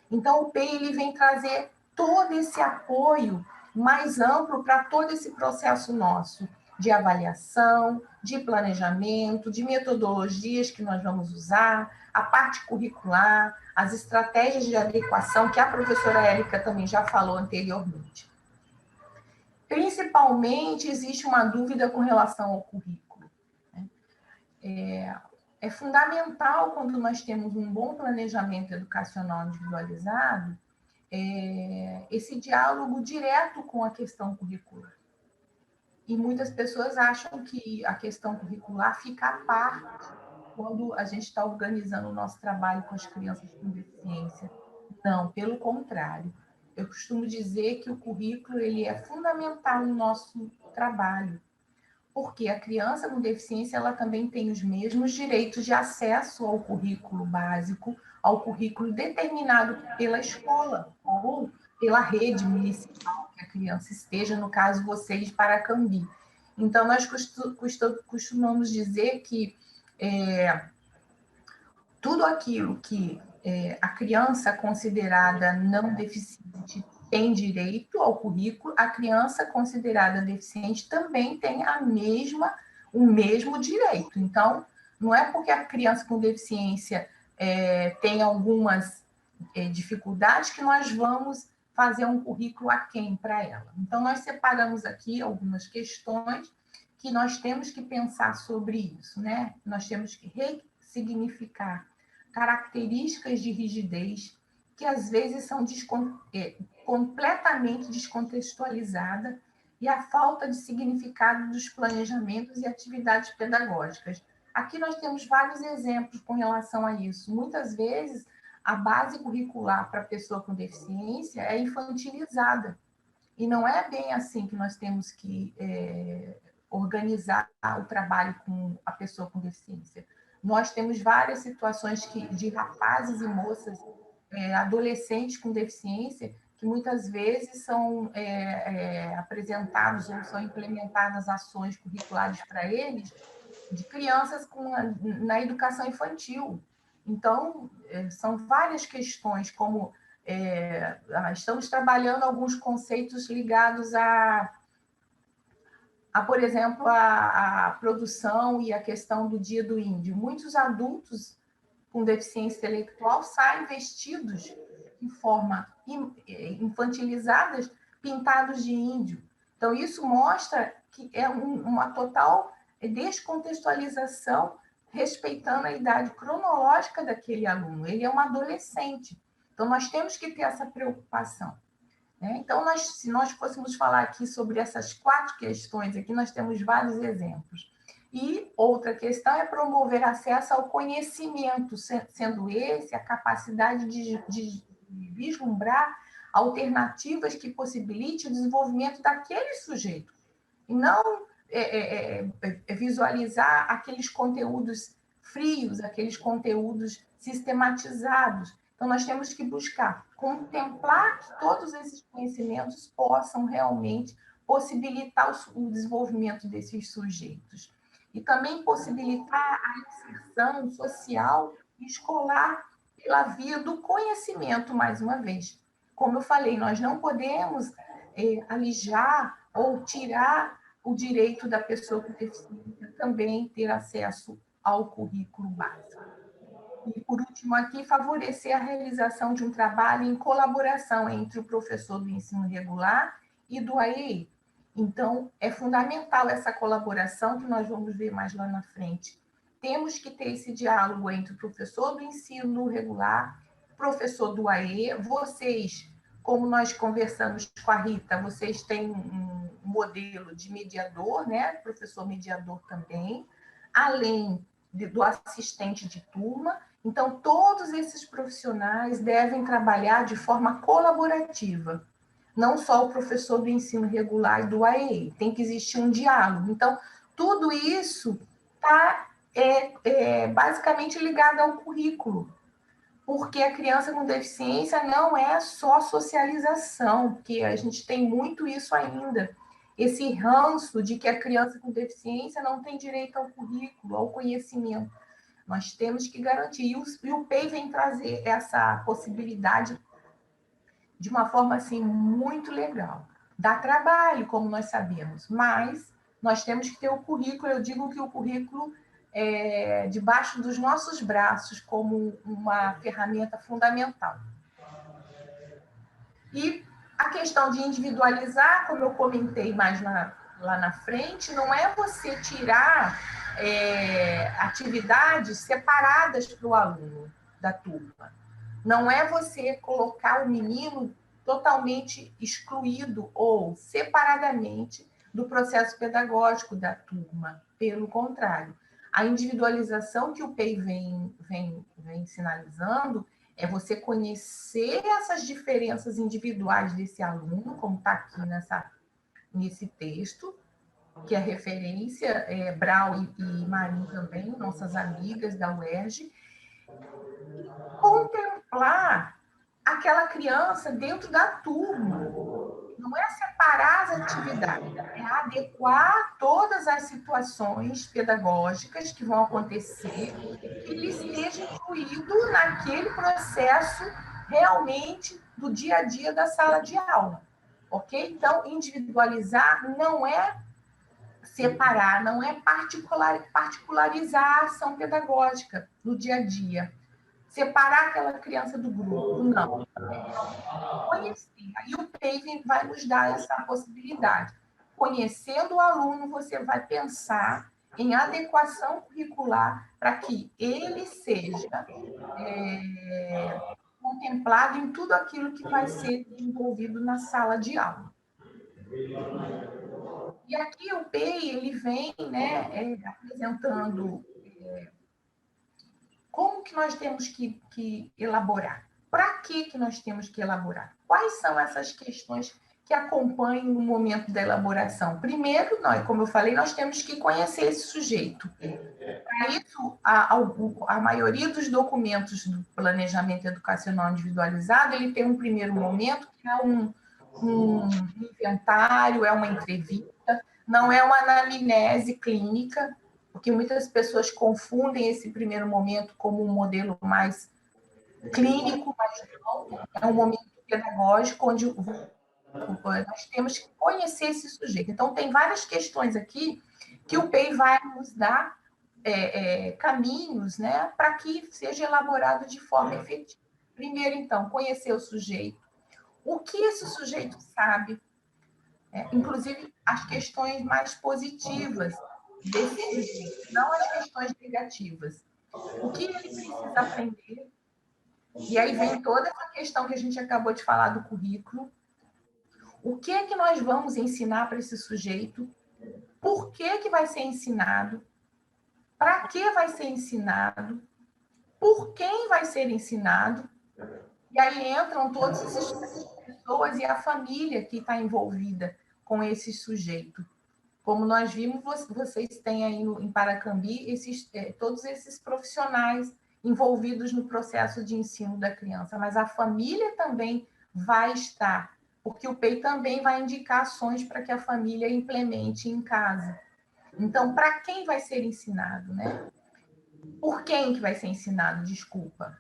Então, o PEI ele vem trazer todo esse apoio mais amplo para todo esse processo nosso de avaliação, de planejamento, de metodologias que nós vamos usar, a parte curricular, as estratégias de adequação, que a professora Érica também já falou anteriormente. Principalmente, existe uma dúvida com relação ao currículo. É fundamental, quando nós temos um bom planejamento educacional individualizado, esse diálogo direto com a questão curricular. E muitas pessoas acham que a questão curricular fica à parte quando a gente está organizando o nosso trabalho com as crianças com deficiência. Não, pelo contrário. Eu costumo dizer que o currículo ele é fundamental no nosso trabalho, porque a criança com deficiência ela também tem os mesmos direitos de acesso ao currículo básico, ao currículo determinado pela escola ou pela rede municipal que a criança esteja, no caso vocês, Paracambi. Então, nós costumamos dizer que tudo aquilo que a criança considerada não deficiente tem direito ao currículo, a criança considerada deficiente também tem o mesmo direito. Então, não é porque a criança com deficiência tem algumas dificuldades que nós vamos fazer um currículo aquém para ela. Então, nós separamos aqui algumas questões que nós temos que pensar sobre isso, né? Nós temos que ressignificar características de rigidez que às vezes são completamente descontextualizadas e a falta de significado dos planejamentos e atividades pedagógicas. Aqui nós temos vários exemplos com relação a isso. Muitas vezes, a base curricular para a pessoa com deficiência é infantilizada. E não é bem assim que nós temos que organizar o trabalho com a pessoa com deficiência. Nós temos várias situações de rapazes e moças, adolescentes com deficiência, que muitas vezes são apresentados ou são implementadas ações curriculares para eles, de crianças na educação infantil. Então, são várias questões, como estamos trabalhando alguns conceitos ligados por exemplo, a produção e a questão do Dia do Índio. Muitos adultos com deficiência intelectual saem vestidos de forma infantilizadas, pintados de índio. Então, isso mostra que é uma total descontextualização, respeitando a idade cronológica daquele aluno. Ele é um adolescente. Então, nós temos que ter essa preocupação. Então, se nós fôssemos falar aqui sobre essas 4 questões, aqui nós temos vários exemplos. E outra questão é promover acesso ao conhecimento, sendo esse a capacidade de vislumbrar alternativas que possibilitem o desenvolvimento daquele sujeito. E não visualizar aqueles conteúdos frios, aqueles conteúdos sistematizados. Então, nós temos que buscar contemplar que todos esses conhecimentos possam realmente possibilitar o desenvolvimento desses sujeitos. E também possibilitar a inserção social e escolar pela via do conhecimento, mais uma vez. Como eu falei, nós não podemos alijar ou tirar o direito da pessoa com deficiência também ter acesso ao currículo básico. E, por último, aqui, favorecer a realização de um trabalho em colaboração entre o professor do ensino regular e do AEI. Então, é fundamental essa colaboração, que nós vamos ver mais lá na frente. Temos que ter esse diálogo entre o professor do ensino regular, professor do AE. Vocês, como nós conversamos com a Rita, vocês têm um modelo de mediador, né? Professor mediador também, além do assistente de turma. Então, todos esses profissionais devem trabalhar de forma colaborativa. não só o professor do ensino regular e do AEE, tem que existir um diálogo. Então, tudo isso está basicamente ligado ao currículo, porque a criança com deficiência não é só socialização, porque a gente tem muito isso ainda, esse ranço de que a criança com deficiência não tem direito ao currículo, ao conhecimento. Nós temos que garantir, e o PEI vem trazer essa possibilidade de uma forma assim muito legal. Dá trabalho, como nós sabemos, mas nós temos que ter o currículo. Eu digo que o currículo é debaixo dos nossos braços como uma ferramenta fundamental. E a questão de individualizar, como eu comentei mais lá na frente, não é você tirar atividades separadas para o aluno da turma. Não é você colocar o menino totalmente excluído ou separadamente do processo pedagógico da turma. Pelo contrário, a individualização que o PEI vem sinalizando é você conhecer essas diferenças individuais desse aluno, como está aqui nesse texto, que é referência, Brau e Marim também, nossas amigas da UERJ, contemplar aquela criança dentro da turma. Não é separar as atividades, é adequar todas as situações pedagógicas que vão acontecer, que ele esteja incluído naquele processo realmente do dia a dia da sala de aula. Ok? Então, individualizar não é separar, não é particularizar a ação pedagógica no dia a dia. Separar aquela criança do grupo, não. Conhecer. E o PEI vai nos dar essa possibilidade. Conhecendo o aluno, você vai pensar em adequação curricular para que ele seja contemplado em tudo aquilo que vai ser desenvolvido na sala de aula. E aqui o PEI ele vem apresentando como que nós temos que elaborar. Para que nós temos que elaborar? Quais são essas questões que acompanham o momento da elaboração? Primeiro, como eu falei, nós temos que conhecer esse sujeito. Para isso, a maioria dos documentos do planejamento educacional individualizado, ele tem um primeiro momento, que é um inventário, é uma entrevista, não é uma anamnese clínica, porque muitas pessoas confundem esse primeiro momento como um modelo mais clínico, mas não, é um momento pedagógico onde nós temos que conhecer esse sujeito. Então, tem várias questões aqui que o PEI vai nos dar caminhos, né, para que seja elaborado de forma efetiva. Primeiro, então, conhecer o sujeito. O que esse sujeito sabe, inclusive as questões mais positivas desse sujeito, não as questões negativas. O que ele precisa aprender? E aí vem toda essa questão que a gente acabou de falar do currículo. O que é que nós vamos ensinar para esse sujeito? Por que vai ser ensinado? Para que vai ser ensinado? Por quem vai ser ensinado? E aí entram todas essas pessoas e a família que está envolvida com esse sujeito. Como nós vimos, vocês têm aí em Paracambi todos esses profissionais envolvidos no processo de ensino da criança, mas a família também vai estar, porque o PEI também vai indicar ações para que a família implemente em casa. Então, para quem vai ser ensinado, né? Por quem que vai ser ensinado, desculpa.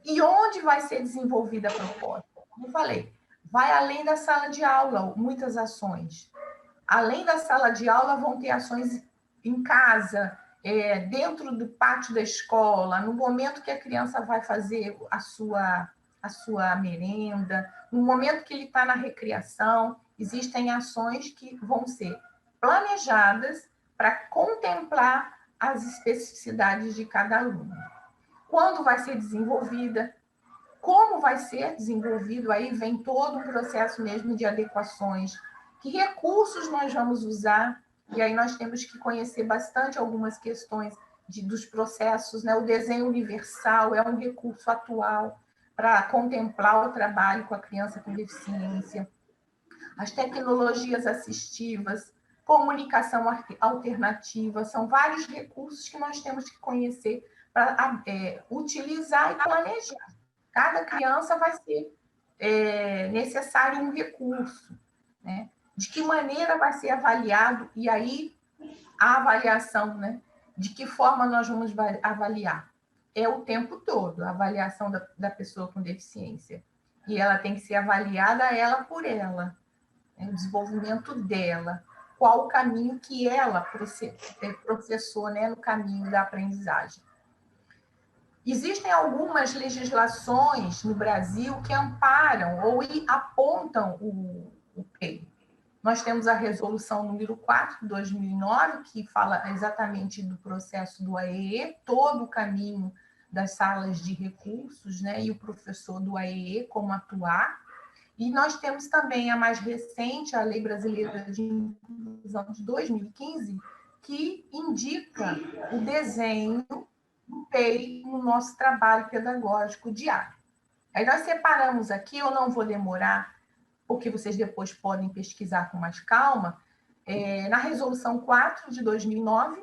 E onde vai ser desenvolvida a proposta? Como eu falei, vai além da sala de aula, muitas ações. Além da sala de aula, vão ter ações em casa, dentro do pátio da escola, no momento que a criança vai fazer a sua merenda, no momento que ele está na recreação, existem ações que vão ser planejadas para contemplar as especificidades de cada aluno. Quando vai ser desenvolvida, como vai ser desenvolvido, aí vem todo um processo mesmo de adequações. Que recursos nós vamos usar? E aí nós temos que conhecer bastante algumas questões dos processos, né? O desenho universal é um recurso atual para contemplar o trabalho com a criança com deficiência. as tecnologias assistivas, comunicação alternativa, são vários recursos que nós temos que conhecer para utilizar e planejar. Cada criança vai ser necessário um recurso, né? De que maneira vai ser avaliado, e aí a avaliação, né? De que forma nós vamos avaliar? É o tempo todo, a avaliação da pessoa com deficiência. E ela tem que ser avaliada ela por ela, né? O desenvolvimento dela, qual o caminho que ela processou, né, no caminho da aprendizagem. Existem algumas legislações no Brasil que amparam ou apontam o PEI. Nós temos a resolução número 4 de 2009, que fala exatamente do processo do AEE, todo o caminho das salas de recursos, né, e o professor do AEE, como atuar. E nós temos também a mais recente, a Lei Brasileira de Inclusão de 2015, que indica o desenho do PEI no nosso trabalho pedagógico diário. Aí nós separamos aqui, eu não vou demorar, porque vocês depois podem pesquisar com mais calma, na Resolução 4 de 2009,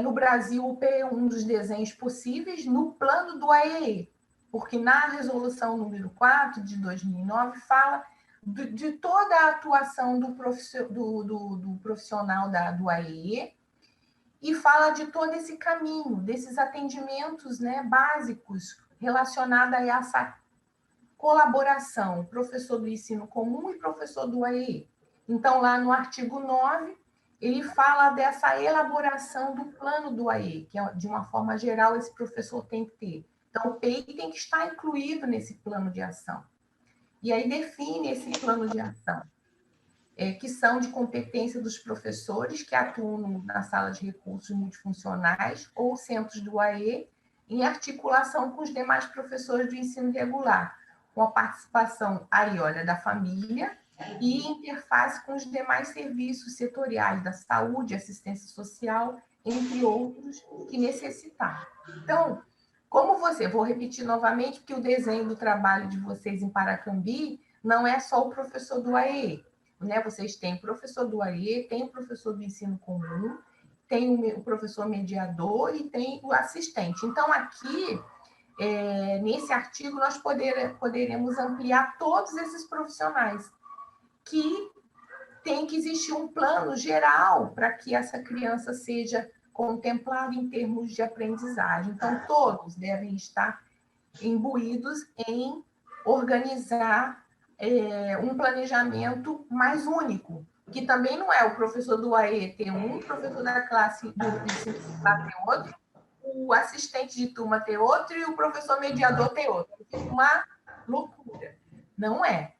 no Brasil, o PEI é um dos desenhos possíveis no plano do AEE, porque na Resolução número 4 de 2009 fala de toda a atuação do profissional do AEE e fala de todo esse caminho, desses atendimentos, né, básicos relacionados a essa colaboração, professor do ensino comum e professor do AEE. Então, lá no artigo 9, ele fala dessa elaboração do plano do AEE, que de uma forma geral esse professor tem que ter. Então, o PEI tem que estar incluído nesse plano de ação. E aí define esse plano de ação, que são de competência dos professores que atuam na sala de recursos multifuncionais ou centros do AE, em articulação com os demais professores do ensino regular, com a participação aí, olha, da família e interface com os demais serviços setoriais da saúde, assistência social, entre outros que necessitar. Então, vou repetir novamente, porque o desenho do trabalho de vocês em Paracambi não é só o professor do AE, né? Vocês têm o professor do AE, tem o professor do ensino comum, tem o professor mediador e tem o assistente. Então, aqui, nesse artigo, nós poderemos ampliar todos esses profissionais, que tem que existir um plano geral para que essa criança seja contemplada em termos de aprendizagem. Então, todos devem estar imbuídos em organizar um planejamento mais único, que também não é o professor do AE ter um, o professor da classe do ensino ter outro, o assistente de turma ter outro e o professor mediador ter outro. É uma loucura. Não é.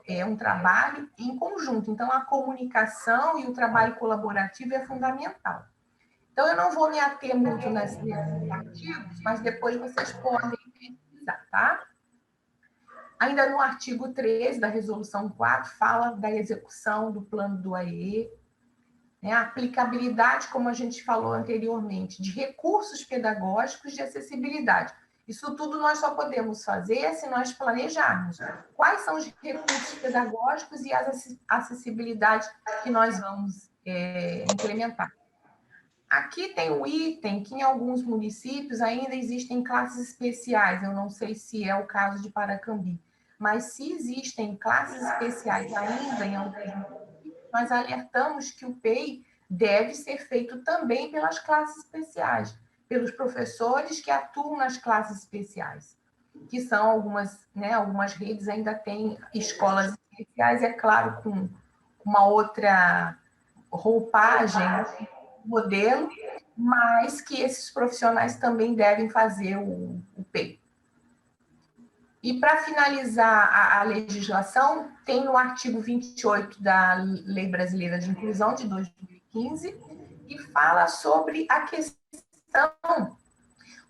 É um trabalho em conjunto. Então, a comunicação e o trabalho colaborativo é fundamental. Então, eu não vou me ater muito nesses artigos, mas depois vocês podem pesquisar, tá? Ainda no artigo 13 da Resolução 4, fala da execução do plano do AEE, né? A aplicabilidade, como a gente falou anteriormente, de recursos pedagógicos de acessibilidade. Isso tudo nós só podemos fazer se nós planejarmos quais são os recursos pedagógicos e as acessibilidades que nós vamos implementar. Aqui tem um item que em alguns municípios ainda existem classes especiais, eu não sei se é o caso de Paracambi, mas se existem classes especiais ainda em alguns municípios, nós alertamos que o PEI deve ser feito também pelas classes especiais, pelos professores que atuam nas classes especiais, que são algumas redes ainda têm escolas especiais, é claro, com uma outra roupagem, modelo, mas que esses profissionais também devem fazer o PEI. E para finalizar a legislação, tem no artigo 28 da Lei Brasileira de Inclusão de 2015, que fala sobre a questão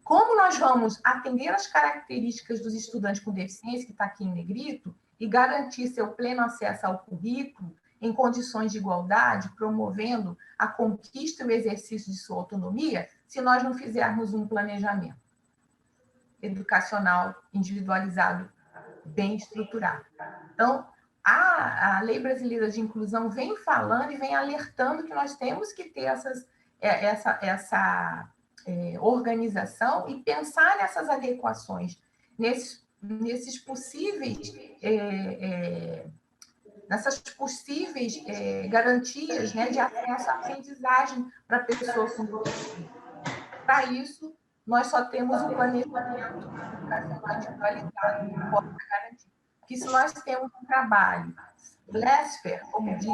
como nós vamos atender as características dos estudantes com deficiência, que está aqui em negrito, e garantir seu pleno acesso ao currículo em condições de igualdade, promovendo a conquista e o exercício de sua autonomia, se nós não fizermos um planejamento educacional individualizado, bem estruturado. Então, a Lei Brasileira de Inclusão vem falando e vem alertando que nós temos que ter essa organização e pensar nessas adequações, nessas possíveis garantias, né, de acesso à aprendizagem para a pessoa com deficiência. Para isso, nós só temos o planejamento educacional individualizado que pode garantir. Porque se nós temos um trabalho laissez-faire, como diz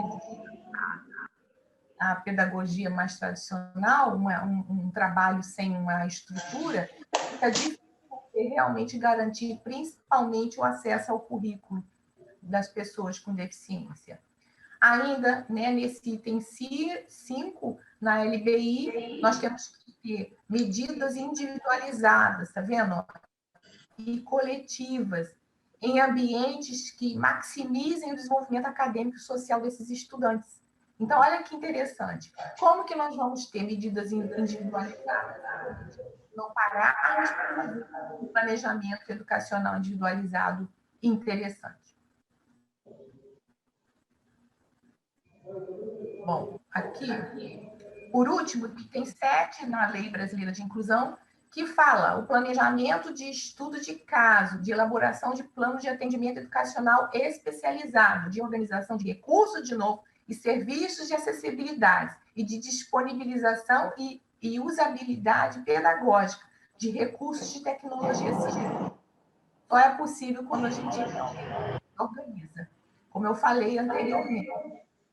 a pedagogia mais tradicional, um trabalho sem uma estrutura, fica difícil realmente garantir, principalmente, o acesso ao currículo das pessoas com deficiência. Ainda, né, nesse item 5, na LBI, nós temos que ter medidas individualizadas, tá vendo? E coletivas, em ambientes que maximizem o desenvolvimento acadêmico e social desses estudantes. Então, olha que interessante. Como que nós vamos ter medidas individualizadas? Não pararmos para fazer um planejamento educacional individualizado interessante. Bom, aqui, por último, item 7 na Lei Brasileira de Inclusão, que fala o planejamento de estudo de caso, de elaboração de plano de atendimento educacional especializado, de organização de recursos, de novo, e serviços de acessibilidade e de disponibilização e usabilidade pedagógica de recursos de tecnologia assistiva. Só é possível quando a gente organiza. Como eu falei anteriormente,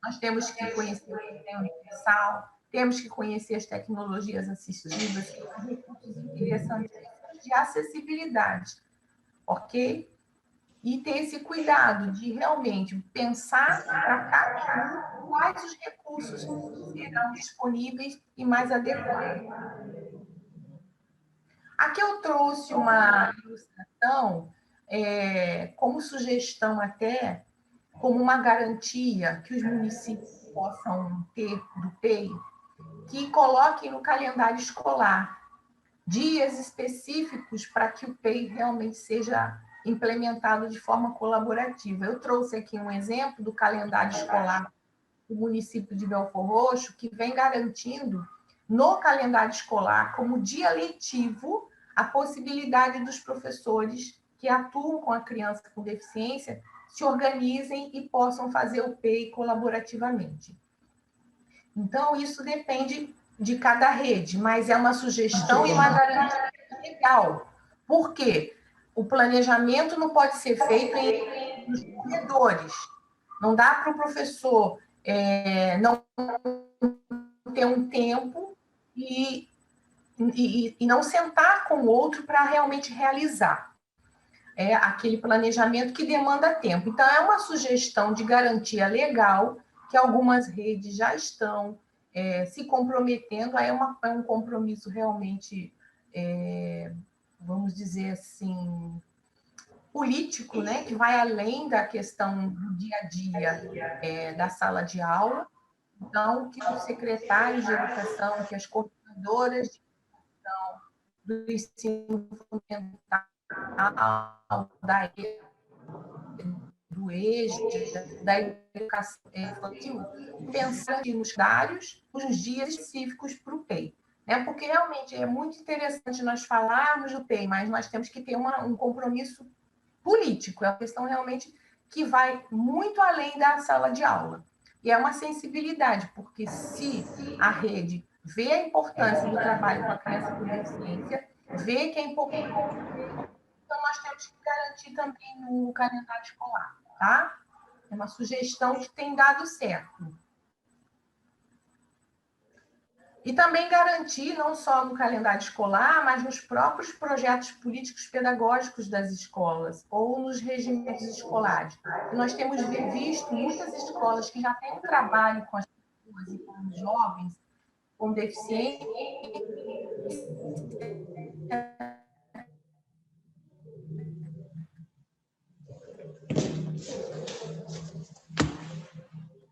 nós temos que conhecer o sistema universal, temos que conhecer as tecnologias assistivas, que são recursos interessantes de acessibilidade, ok? E ter esse cuidado de realmente pensar para cada um quais os recursos serão disponíveis e mais adequados. Aqui eu trouxe uma ilustração, como sugestão até, como uma garantia que os municípios possam ter do PEI, que coloquem no calendário escolar dias específicos para que o PEI realmente seja implementado de forma colaborativa. Eu trouxe aqui um exemplo do calendário escolar do município de Belford Roxo, que vem garantindo no calendário escolar, como dia letivo, a possibilidade dos professores que atuam com a criança com deficiência se organizem e possam fazer o PEI colaborativamente. Então, isso depende de cada rede, mas é uma sugestão e uma garantia legal. Por quê? O planejamento não pode ser feito nos corredores. Não dá para o professor não ter um tempo e não sentar com o outro para realmente realizar aquele planejamento que demanda tempo. Então, é uma sugestão de garantia legal que algumas redes já estão se comprometendo, aí é um compromisso realmente, vamos dizer assim, político, né, que vai além da questão do dia a dia da sala de aula. Então, que os secretários de educação, que as coordenadoras de educação do ensino fundamental, do eixo, da educação infantil, pensando nos horários, nos dias específicos para o PEI. Né? Porque realmente é muito interessante nós falarmos do PEI, mas nós temos que ter um compromisso político. É uma questão realmente que vai muito além da sala de aula. E é uma sensibilidade, porque se a rede vê a importância do trabalho com a criança com deficiência, vê que é importante, então nós temos que garantir também no calendário escolar, tá? É uma sugestão que tem dado certo. E também garantir, não só no calendário escolar, mas nos próprios projetos políticos pedagógicos das escolas ou nos regimentos escolares. E nós temos visto muitas escolas que já têm um trabalho com as pessoas e com os jovens com deficiência,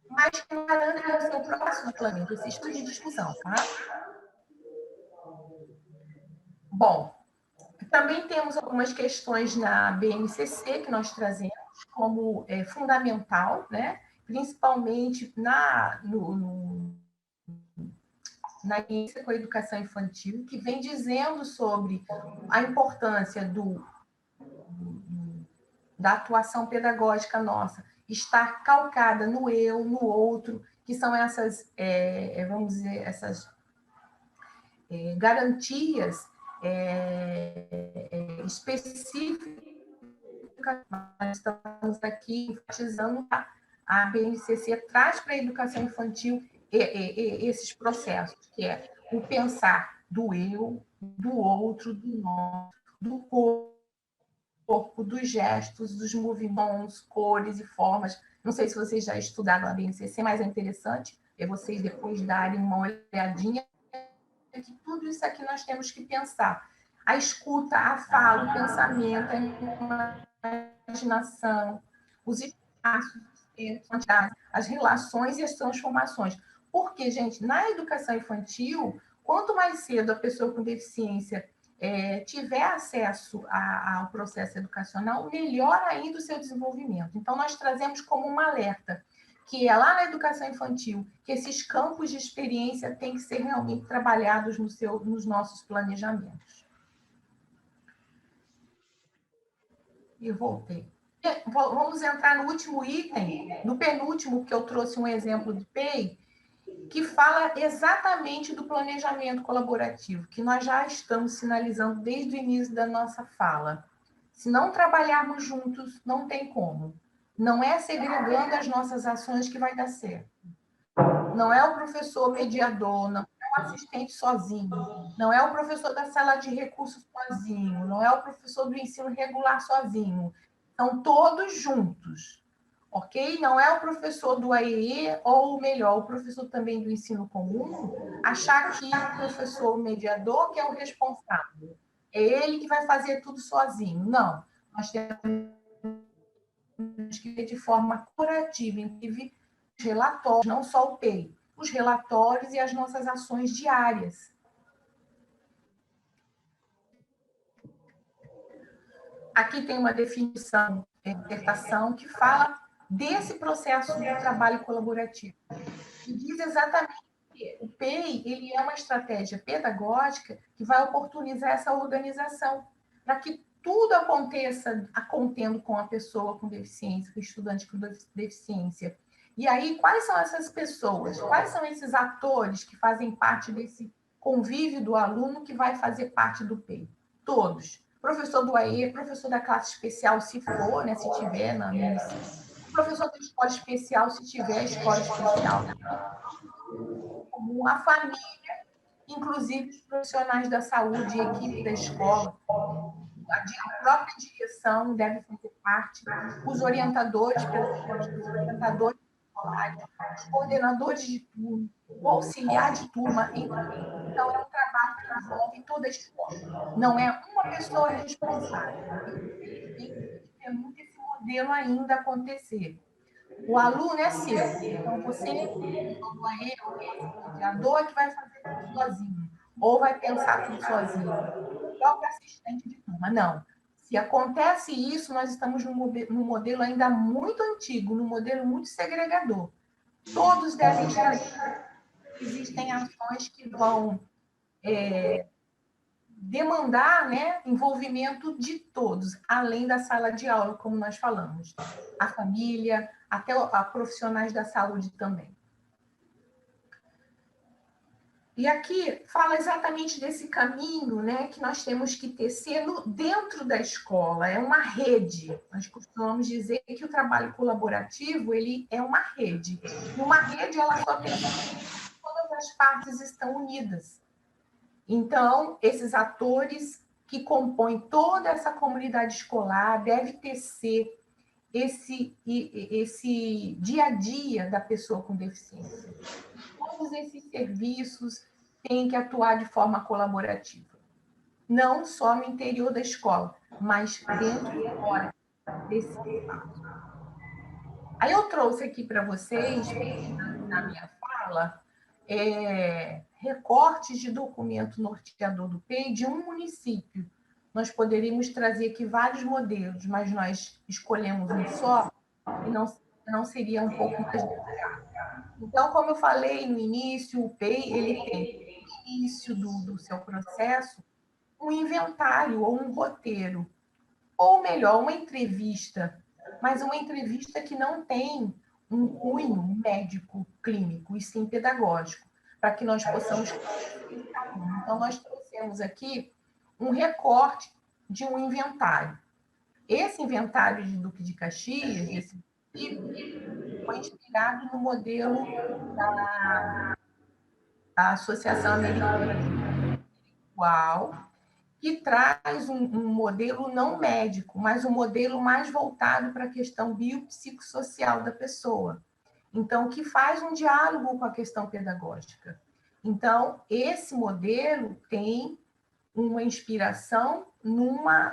mas que não garantem o seu próximo planejamento, esse estudo de discussão, tá? Bom, também temos algumas questões na BNCC que nós trazemos, como fundamental, né? Principalmente na experiência com a educação infantil, que vem dizendo sobre a importância da atuação pedagógica nossa, estar calcada no eu, no outro, que são essas, vamos dizer, essas garantias específicas. Nós estamos aqui enfatizando a BNCC traz para a educação infantil esses processos, que é o pensar do eu, do outro, do nós, do corpo, dos gestos, dos movimentos, cores e formas. Não sei se vocês já estudaram a BNCC, mas é interessante vocês depois darem uma olhadinha, que tudo isso aqui nós temos que pensar. A escuta, a fala, o pensamento, a imaginação, os espaços, as relações e as transformações. Porque, gente, na educação infantil, quanto mais cedo a pessoa com deficiência tiver acesso ao processo educacional, melhor ainda o seu desenvolvimento. Então, nós trazemos como um alerta, que é lá na educação infantil, que esses campos de experiência têm que ser realmente trabalhados nos nossos planejamentos. E voltei. Vamos entrar no último item, no penúltimo, que eu trouxe um exemplo do PEI, que fala exatamente do planejamento colaborativo, que nós já estamos sinalizando desde o início da nossa fala. Se não trabalharmos juntos, não tem como. Não é segregando as nossas ações que vai dar certo. Não é o professor mediador, não é o assistente sozinho, não é o professor da sala de recursos sozinho, não é o professor do ensino regular sozinho. São todos juntos, ok? Não é o professor do AEE, ou melhor, o professor também do ensino comum, achar que o professor mediador que é o responsável. É ele que vai fazer tudo sozinho. Não. Nós temos que ver de forma curativa, inclusive os relatórios, não só o PEI, os relatórios e as nossas ações diárias. Aqui tem uma definição de dissertação que fala desse processo de trabalho colaborativo. E diz exatamente que o PEI ele é uma estratégia pedagógica que vai oportunizar essa organização, para que tudo aconteça acontendo com a pessoa com deficiência, com o estudante com deficiência. E aí, quais são essas pessoas? Quais são esses atores que fazem parte desse convívio do aluno que vai fazer parte do PEI? Todos. Professor do AE, professor da classe especial, se for, né, se tiver na professor da escola especial, se tiver escola especial, como a família, inclusive os profissionais da saúde, a equipe da escola, a própria direção deve fazer parte, os orientadores pedagógicos, os orientadores escolares, os coordenadores de turma, o auxiliar de turma, então é um trabalho que envolve toda a escola. Não é uma pessoa responsável. Tem que ter muito esse modelo ainda acontecer. O aluno é seu, então você ou ele, o mediador, que vai fazer tudo sozinho, ou vai pensar tudo sozinho. O próprio assistente de turma, não. Se acontece isso, nós estamos num modelo ainda muito antigo, num modelo muito segregador. Todos devem estar. Existem ações que vão demandar, né, envolvimento de todos, além da sala de aula, como nós falamos. A família, até a profissionais da saúde também. E aqui fala exatamente desse caminho, né, que nós temos que tecer dentro da escola, é uma rede. Nós costumamos dizer que o trabalho colaborativo ele é uma rede. E uma rede ela só tem todas as partes estão unidas. Então, esses atores que compõem toda essa comunidade escolar devem tecer esse dia a dia da pessoa com deficiência. Todos esses serviços têm que atuar de forma colaborativa. Não só no interior da escola, mas dentro e fora desse espaço. Aí eu trouxe aqui para vocês, na minha fala, recortes de documento norteador do PEI de um município. nós poderíamos trazer aqui vários modelos, mas nós escolhemos um só e não seria um pouco mais delicado. Então, como eu falei no início, o PEI ele tem no início do seu processo um inventário ou um roteiro, ou melhor, uma entrevista, mas uma entrevista que não tem um cunho médico, clínico, e sim pedagógico, para que nós possamos. Então, nós trouxemos aqui um recorte de um inventário. Esse inventário de Duque de Caxias, esse foi inspirado no modelo da Associação Americana Intelectual, que traz um modelo não médico, mas um modelo mais voltado para a questão biopsicossocial da pessoa. Então, que faz um diálogo com a questão pedagógica. Então, esse modelo tem uma inspiração numa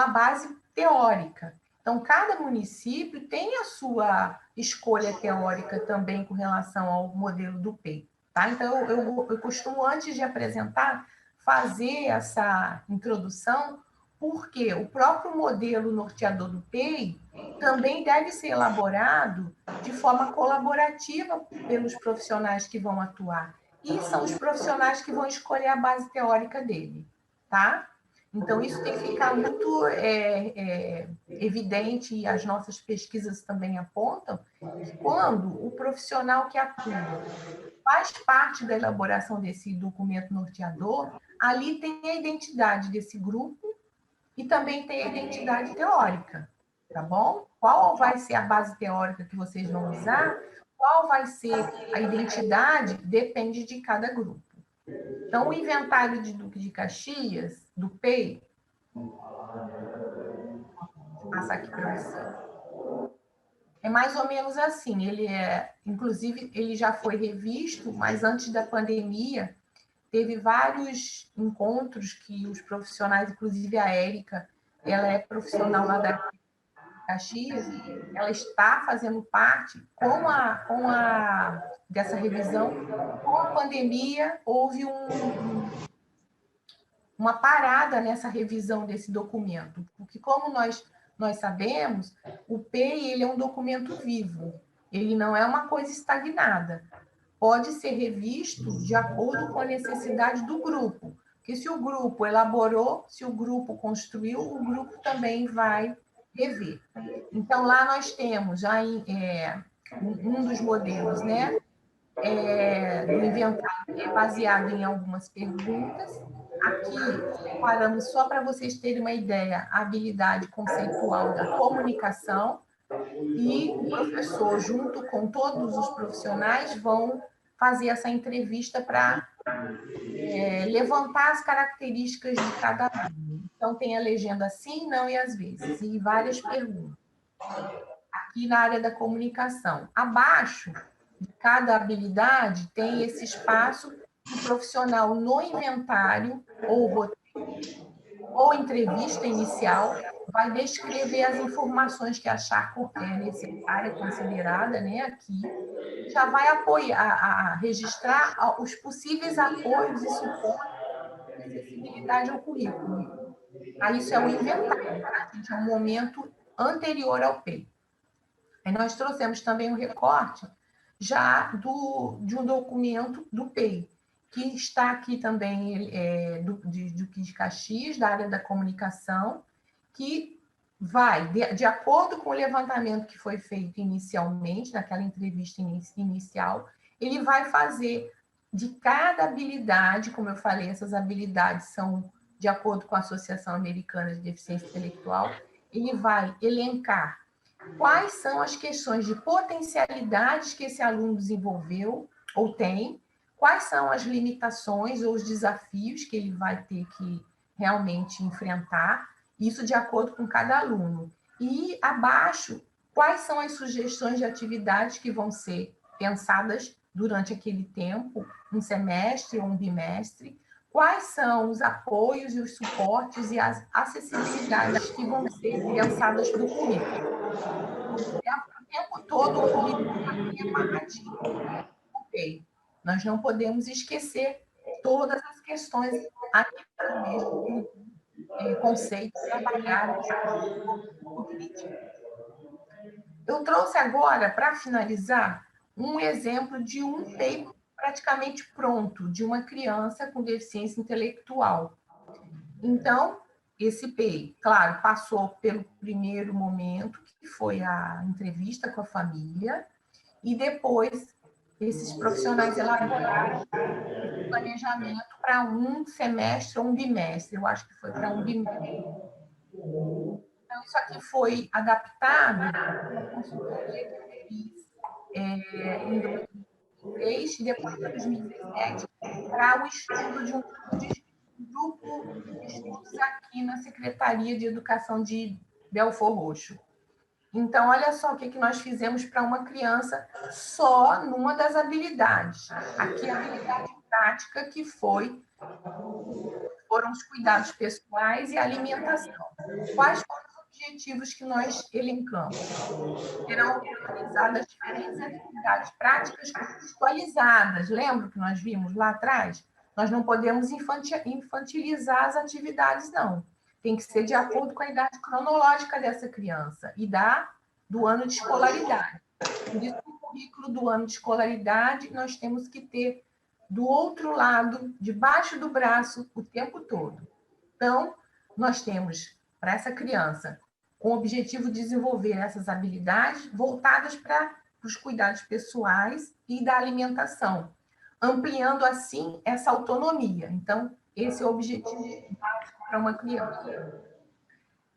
base teórica. Então, cada município tem a sua escolha teórica também com relação ao modelo do PEI. Tá? Então, eu costumo, antes de apresentar, fazer essa introdução, porque o próprio modelo norteador do PEI também deve ser elaborado de forma colaborativa pelos profissionais que vão atuar. E são os profissionais que vão escolher a base teórica dele. Tá? Então, isso tem que ficar muito evidente, e as nossas pesquisas também apontam, que quando o profissional que atua faz parte da elaboração desse documento norteador, ali tem a identidade desse grupo e também tem a identidade teórica, tá bom? Qual vai ser a base teórica que vocês vão usar? Qual vai ser a identidade? Depende de cada grupo. Então, o inventário de Duque de Caxias, do PEI, vou passar aqui para você. É mais ou menos assim. Inclusive, ele já foi revisto, mas antes da pandemia, teve vários encontros que os profissionais, inclusive a Érica, ela é profissional lá da Caxias, ela está fazendo parte dessa revisão. Com a pandemia, houve uma parada nessa revisão desse documento, porque como nós sabemos, o PEI ele é um documento vivo, ele não é uma coisa estagnada. Pode ser revisto de acordo com a necessidade do grupo, porque se o grupo elaborou, se o grupo construiu, o grupo também vai rever. Então, lá nós temos já um dos modelos, né, do inventário, é baseado em algumas perguntas. Aqui, separamos só para vocês terem uma ideia, a habilidade conceitual da comunicação, e o professor, junto com todos os profissionais, vão fazer essa entrevista para levantar as características de cada aluno. Então, tem a legenda sim, não e às vezes, e várias perguntas. Aqui na área da comunicação. Abaixo de cada habilidade tem esse espaço que o profissional no inventário ou roteiro ou entrevista inicial vai descrever as informações que achar necessária, considerada, né, aqui, já vai apoiar, registrar os possíveis apoios e suportes de acessibilidade ao currículo. Aí isso é um inventário, tá, gente? É um momento anterior ao PEI. Aí nós trouxemos também um recorte já de um documento do PEI, que está aqui também de Duque de Caxias, da área da comunicação, que vai, de acordo com o levantamento que foi feito inicialmente, naquela entrevista inicial, ele vai fazer de cada habilidade, como eu falei, essas habilidades são de acordo com a Associação Americana de Deficiência Intelectual, ele vai elencar quais são as questões de potencialidades que esse aluno desenvolveu ou tem, quais são as limitações ou os desafios que ele vai ter que realmente enfrentar, isso de acordo com cada aluno. E abaixo, quais são as sugestões de atividades que vão ser pensadas durante aquele tempo, um semestre ou um bimestre, quais são os apoios e os suportes e as acessibilidades que vão ser pensadas para o currículo. O tempo todo o currículo está bem amarradinho. Ok. Nós não podemos esquecer todas as questões aqui no mesmo conceito trabalhadas cognitivo. Eu trouxe agora, para finalizar, um exemplo de um paper praticamente pronto, de uma criança com deficiência intelectual. Então, esse paper, claro, passou pelo primeiro momento, que foi a entrevista com a família, e depois esses profissionais elaboraram esse planejamento para um semestre ou um bimestre. Eu acho que foi para um bimestre. Então, isso aqui foi adaptado pela consultoria que eu fiz em 2003 e depois em 2017 para o estudo de um grupo de estudos aqui na Secretaria de Educação de Belford Roxo. Então, olha só o que nós fizemos para uma criança só numa das habilidades. Aqui, a habilidade prática, que foram os cuidados pessoais e a alimentação. Quais foram os objetivos que nós elencamos? Serão realizadas diferentes atividades práticas contextualizadas. Lembra que nós vimos lá atrás? Nós não podemos infantilizar as atividades, não. Tem que ser de acordo com a idade cronológica dessa criança e do ano de escolaridade. Por isso, no currículo do ano de escolaridade, nós temos que ter do outro lado, debaixo do braço, o tempo todo. Então, nós temos, para essa criança, com o objetivo de desenvolver essas habilidades voltadas para os cuidados pessoais e da alimentação, ampliando, assim, essa autonomia. Então, esse é o objetivo básico para uma criança.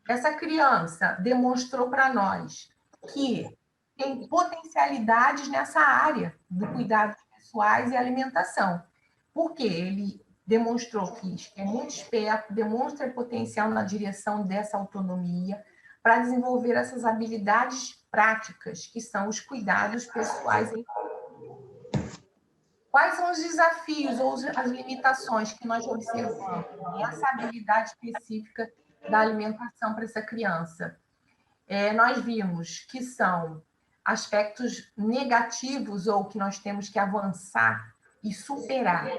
Essa criança demonstrou para nós que tem potencialidades nessa área do cuidado pessoais e alimentação, porque ele demonstrou que é muito esperto, demonstra potencial na direção dessa autonomia para desenvolver essas habilidades práticas, que são os cuidados pessoais. Quais são os desafios ou as limitações que nós observamos nessa habilidade específica da alimentação para essa criança? Nós vimos que são aspectos negativos ou que nós temos que avançar e superar.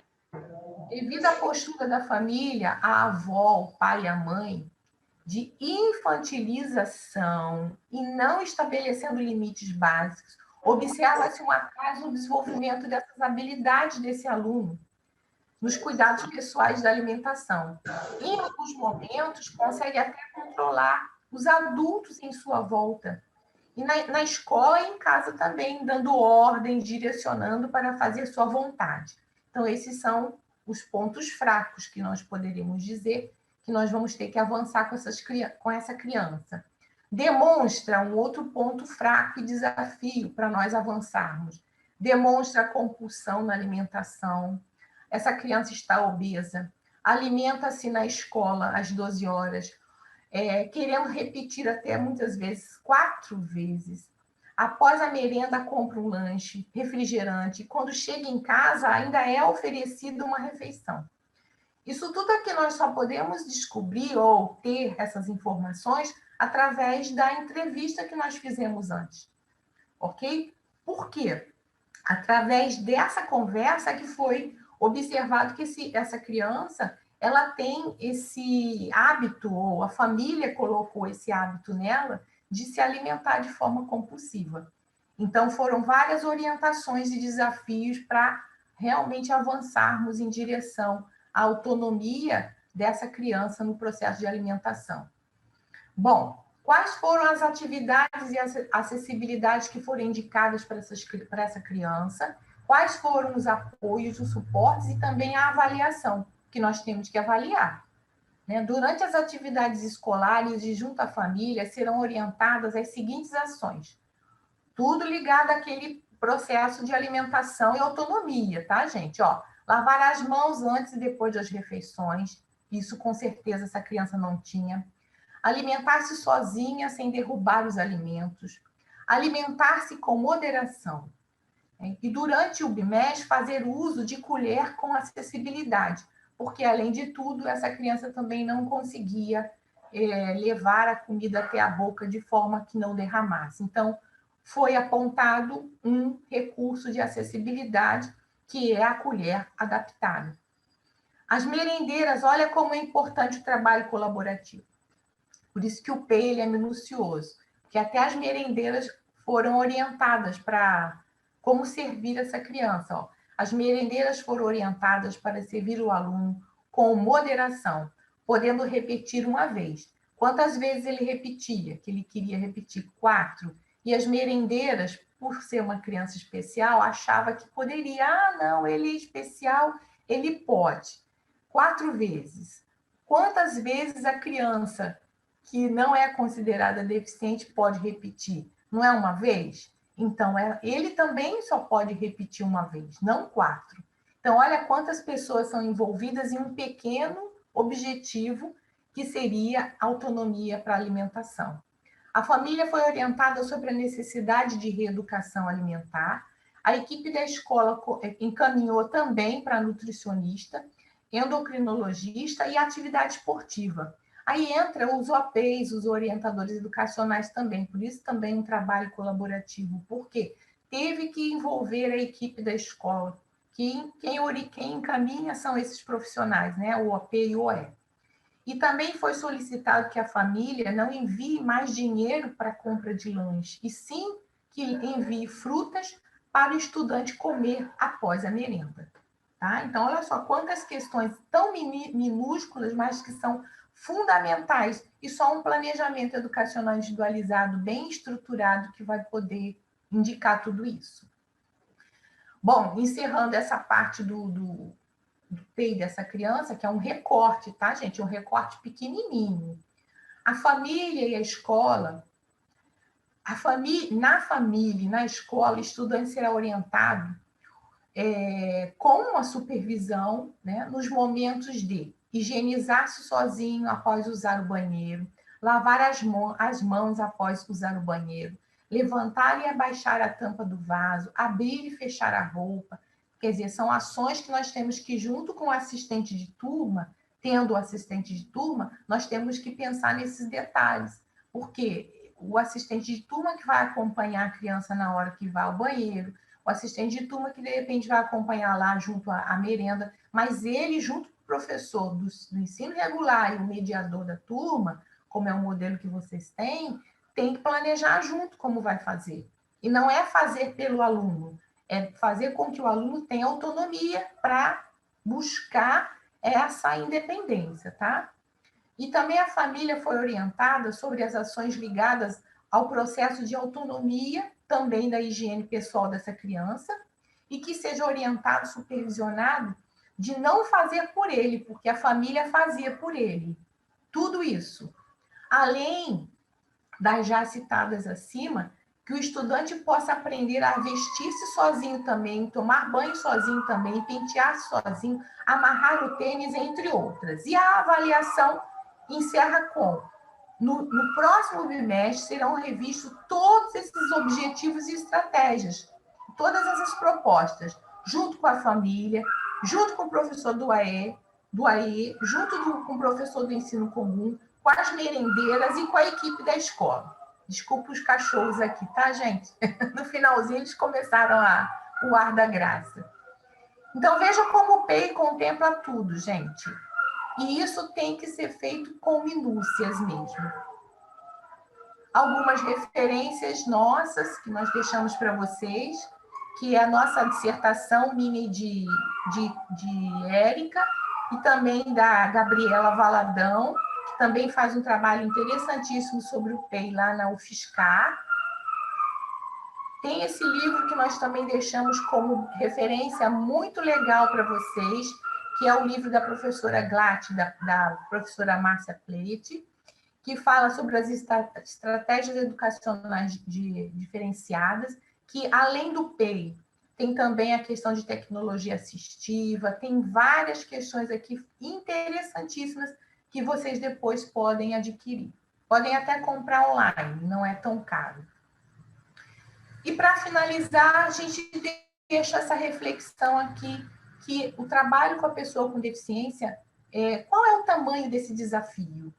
Devido à postura da família, a avó, o pai e a mãe, de infantilização e não estabelecendo limites básicos, observa-se um atraso no desenvolvimento dessas habilidades desse aluno, nos cuidados pessoais da alimentação. Em alguns momentos, consegue até controlar os adultos em sua volta. E na escola e em casa também, dando ordem, direcionando para fazer sua vontade. Então, esses são os pontos fracos que nós poderíamos dizer que nós vamos ter que avançar com essa criança. Demonstra um outro ponto fraco e desafio para nós avançarmos. Demonstra compulsão na alimentação. Essa criança está obesa. Alimenta-se na escola às 12 horas, querendo repetir até muitas vezes 4 vezes. Após a merenda, compra um lanche, refrigerante. Quando chega em casa, ainda é oferecida uma refeição. Isso tudo aqui nós só podemos descobrir ou ter essas informações através da entrevista que nós fizemos antes. Ok? Por quê? Através dessa conversa que foi observado que essa criança ela tem esse hábito, ou a família colocou esse hábito nela, de se alimentar de forma compulsiva. Então, foram várias orientações e desafios para realmente avançarmos em direção à autonomia dessa criança no processo de alimentação. Bom, quais foram as atividades e as acessibilidades que foram indicadas para essa criança? Quais foram os apoios, os suportes e também a avaliação que nós temos que avaliar? Durante as atividades escolares e junto à família, serão orientadas as seguintes ações. Tudo ligado àquele processo de alimentação e autonomia, tá, gente? Lavar as mãos antes e depois das refeições. Isso, com certeza, essa criança não tinha. Alimentar-se sozinha, sem derrubar os alimentos. Alimentar-se com moderação. E, durante o bimestre, fazer uso de colher com acessibilidade, porque, além de tudo, essa criança também não conseguia levar a comida até a boca de forma que não derramasse. Então, foi apontado um recurso de acessibilidade, que é a colher adaptada. As merendeiras, olha como é importante o trabalho colaborativo. Por isso que o PEI ele é minucioso, que até as merendeiras foram orientadas para como servir essa criança. Ó. As merendeiras foram orientadas para servir o aluno com moderação, podendo repetir uma vez. Quantas vezes ele repetia? Que ele queria repetir 4. E as merendeiras, por ser uma criança especial, achava que poderia. Ah, não, ele é especial, ele pode. 4 vezes. Quantas vezes a criança que não é considerada deficiente pode repetir? Não é uma vez? Então, ele também só pode repetir uma vez, não 4. Então, olha quantas pessoas são envolvidas em um pequeno objetivo que seria autonomia para a alimentação. A família foi orientada sobre a necessidade de reeducação alimentar. A equipe da escola encaminhou também para nutricionista, endocrinologista e atividade esportiva. Aí entra os OAPs, os orientadores educacionais também, por isso também um trabalho colaborativo, porque teve que envolver a equipe da escola, quem encaminha são esses profissionais, né? O OAP e o OE. E também foi solicitado que a família não envie mais dinheiro para a compra de lanche, e sim que envie frutas para o estudante comer após a merenda. Tá? Então, olha só quantas questões tão minúsculas, mas que são fundamentais, e só um planejamento educacional individualizado, bem estruturado, que vai poder indicar tudo isso. Bom, encerrando essa parte do PEI dessa criança, que é um recorte, tá, gente? Um recorte pequenininho. A família e a escola, na família e na escola, o estudante será orientado com a supervisão, né, nos momentos de higienizar-se sozinho após usar o banheiro, lavar as mãos após usar o banheiro, levantar e abaixar a tampa do vaso, abrir e fechar a roupa. Quer dizer, são ações que nós temos que, junto com o assistente de turma, tendo o assistente de turma, nós temos que pensar nesses detalhes, porque o assistente de turma que vai acompanhar a criança na hora que vai ao banheiro, o assistente de turma que, de repente, vai acompanhar lá junto à merenda, mas ele, junto com o professor do ensino regular e o mediador da turma, como é o modelo que vocês têm, tem que planejar junto como vai fazer. E não é fazer pelo aluno, é fazer com que o aluno tenha autonomia para buscar essa independência, tá? E também a família foi orientada sobre as ações ligadas ao processo de autonomia, também da higiene pessoal dessa criança, e que seja orientado, supervisionado, de não fazer por ele, porque a família fazia por ele. Tudo isso. Além das já citadas acima, que o estudante possa aprender a vestir-se sozinho também, tomar banho sozinho também, pentear-se sozinho, amarrar o tênis, entre outras. E a avaliação encerra com: no próximo bimestre serão revistos todos esses objetivos e estratégias, todas essas propostas, junto com a família, junto com o professor do AE, junto com o professor do ensino comum, com as merendeiras e com a equipe da escola. Desculpa os cachorros aqui, tá, gente? No finalzinho eles começaram o ar da graça. Então, veja como o PEI contempla tudo, gente. E isso tem que ser feito com minúcias mesmo. Algumas referências nossas, que nós deixamos para vocês, que é a nossa dissertação, minha de Érica, e também da Gabriela Valadão, que também faz um trabalho interessantíssimo sobre o PEI lá na UFSCar. Tem esse livro que nós também deixamos como referência muito legal para vocês, que é o livro da professora Glatt, da professora Márcia Pleite, que fala sobre as estratégias educacionais diferenciadas, que além do PEI, tem também a questão de tecnologia assistiva, tem várias questões aqui interessantíssimas que vocês depois podem adquirir. Podem até comprar online, não é tão caro. E para finalizar, a gente deixa essa reflexão aqui, que o trabalho com a pessoa com deficiência, qual é o tamanho desse desafio?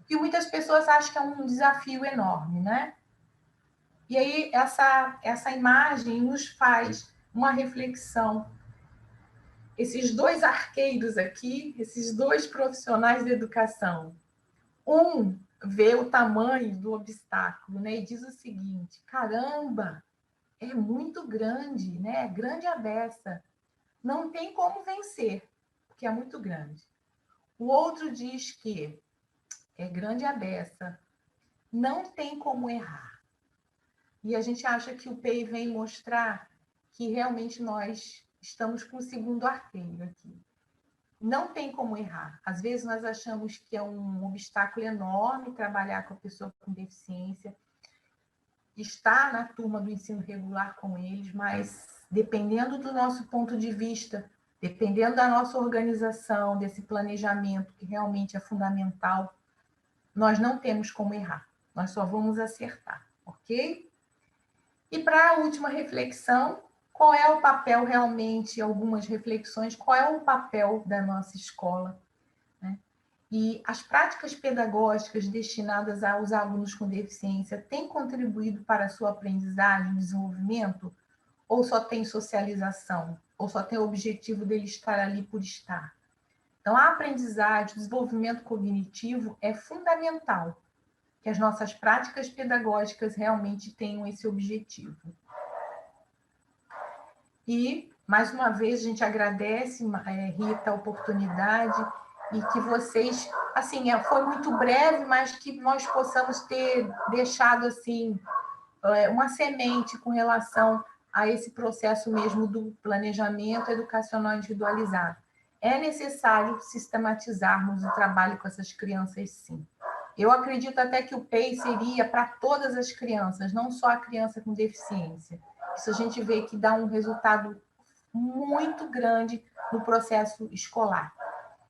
Que muitas pessoas acham que é um desafio enorme, né? E aí essa imagem nos faz uma reflexão esses dois arqueiros aqui, esses dois profissionais da educação. Um vê o tamanho do obstáculo, né, e diz o seguinte: caramba, é muito grande, né? É grande a beça. Não tem como vencer, porque é muito grande. O outro diz que é grande a beça, não tem como errar. E a gente acha que o PEI vem mostrar que realmente nós estamos com o segundo arqueiro aqui. Não tem como errar. Às vezes nós achamos que é um obstáculo enorme trabalhar com a pessoa com deficiência, estar na turma do ensino regular com eles, mas dependendo do nosso ponto de vista, dependendo da nossa organização, desse planejamento que realmente é fundamental, nós não temos como errar. Nós só vamos acertar, ok? E para a última reflexão, qual é o papel realmente, algumas reflexões, qual é o papel da nossa escola, né? E as práticas pedagógicas destinadas aos alunos com deficiência têm contribuído para a sua aprendizagem e desenvolvimento? Ou só tem socialização? Ou só tem o objetivo dele estar ali por estar? Então, a aprendizagem, o desenvolvimento cognitivo é fundamental que as nossas práticas pedagógicas realmente tenham esse objetivo. E, mais uma vez, a gente agradece, Rita, a oportunidade e que vocês, assim, foi muito breve, mas que nós possamos ter deixado, assim, uma semente com relação a esse processo mesmo do planejamento educacional individualizado. É necessário sistematizarmos o trabalho com essas crianças, sim. Eu acredito até que o PEI seria para todas as crianças, não só a criança com deficiência. Isso a gente vê que dá um resultado muito grande no processo escolar.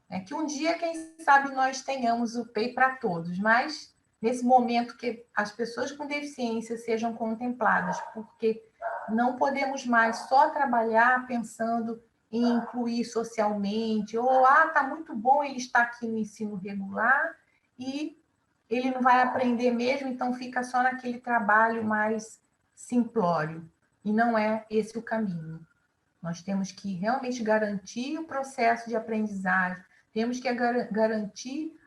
É que um dia, quem sabe, nós tenhamos o PEI para todos, mas nesse momento que as pessoas com deficiência sejam contempladas, porque não podemos mais só trabalhar pensando em incluir socialmente, ou, tá muito bom ele estar aqui no ensino regular e ele não vai aprender mesmo, então fica só naquele trabalho mais simplório. E não é esse o caminho. Nós temos que realmente garantir o processo de aprendizagem, temos que garantir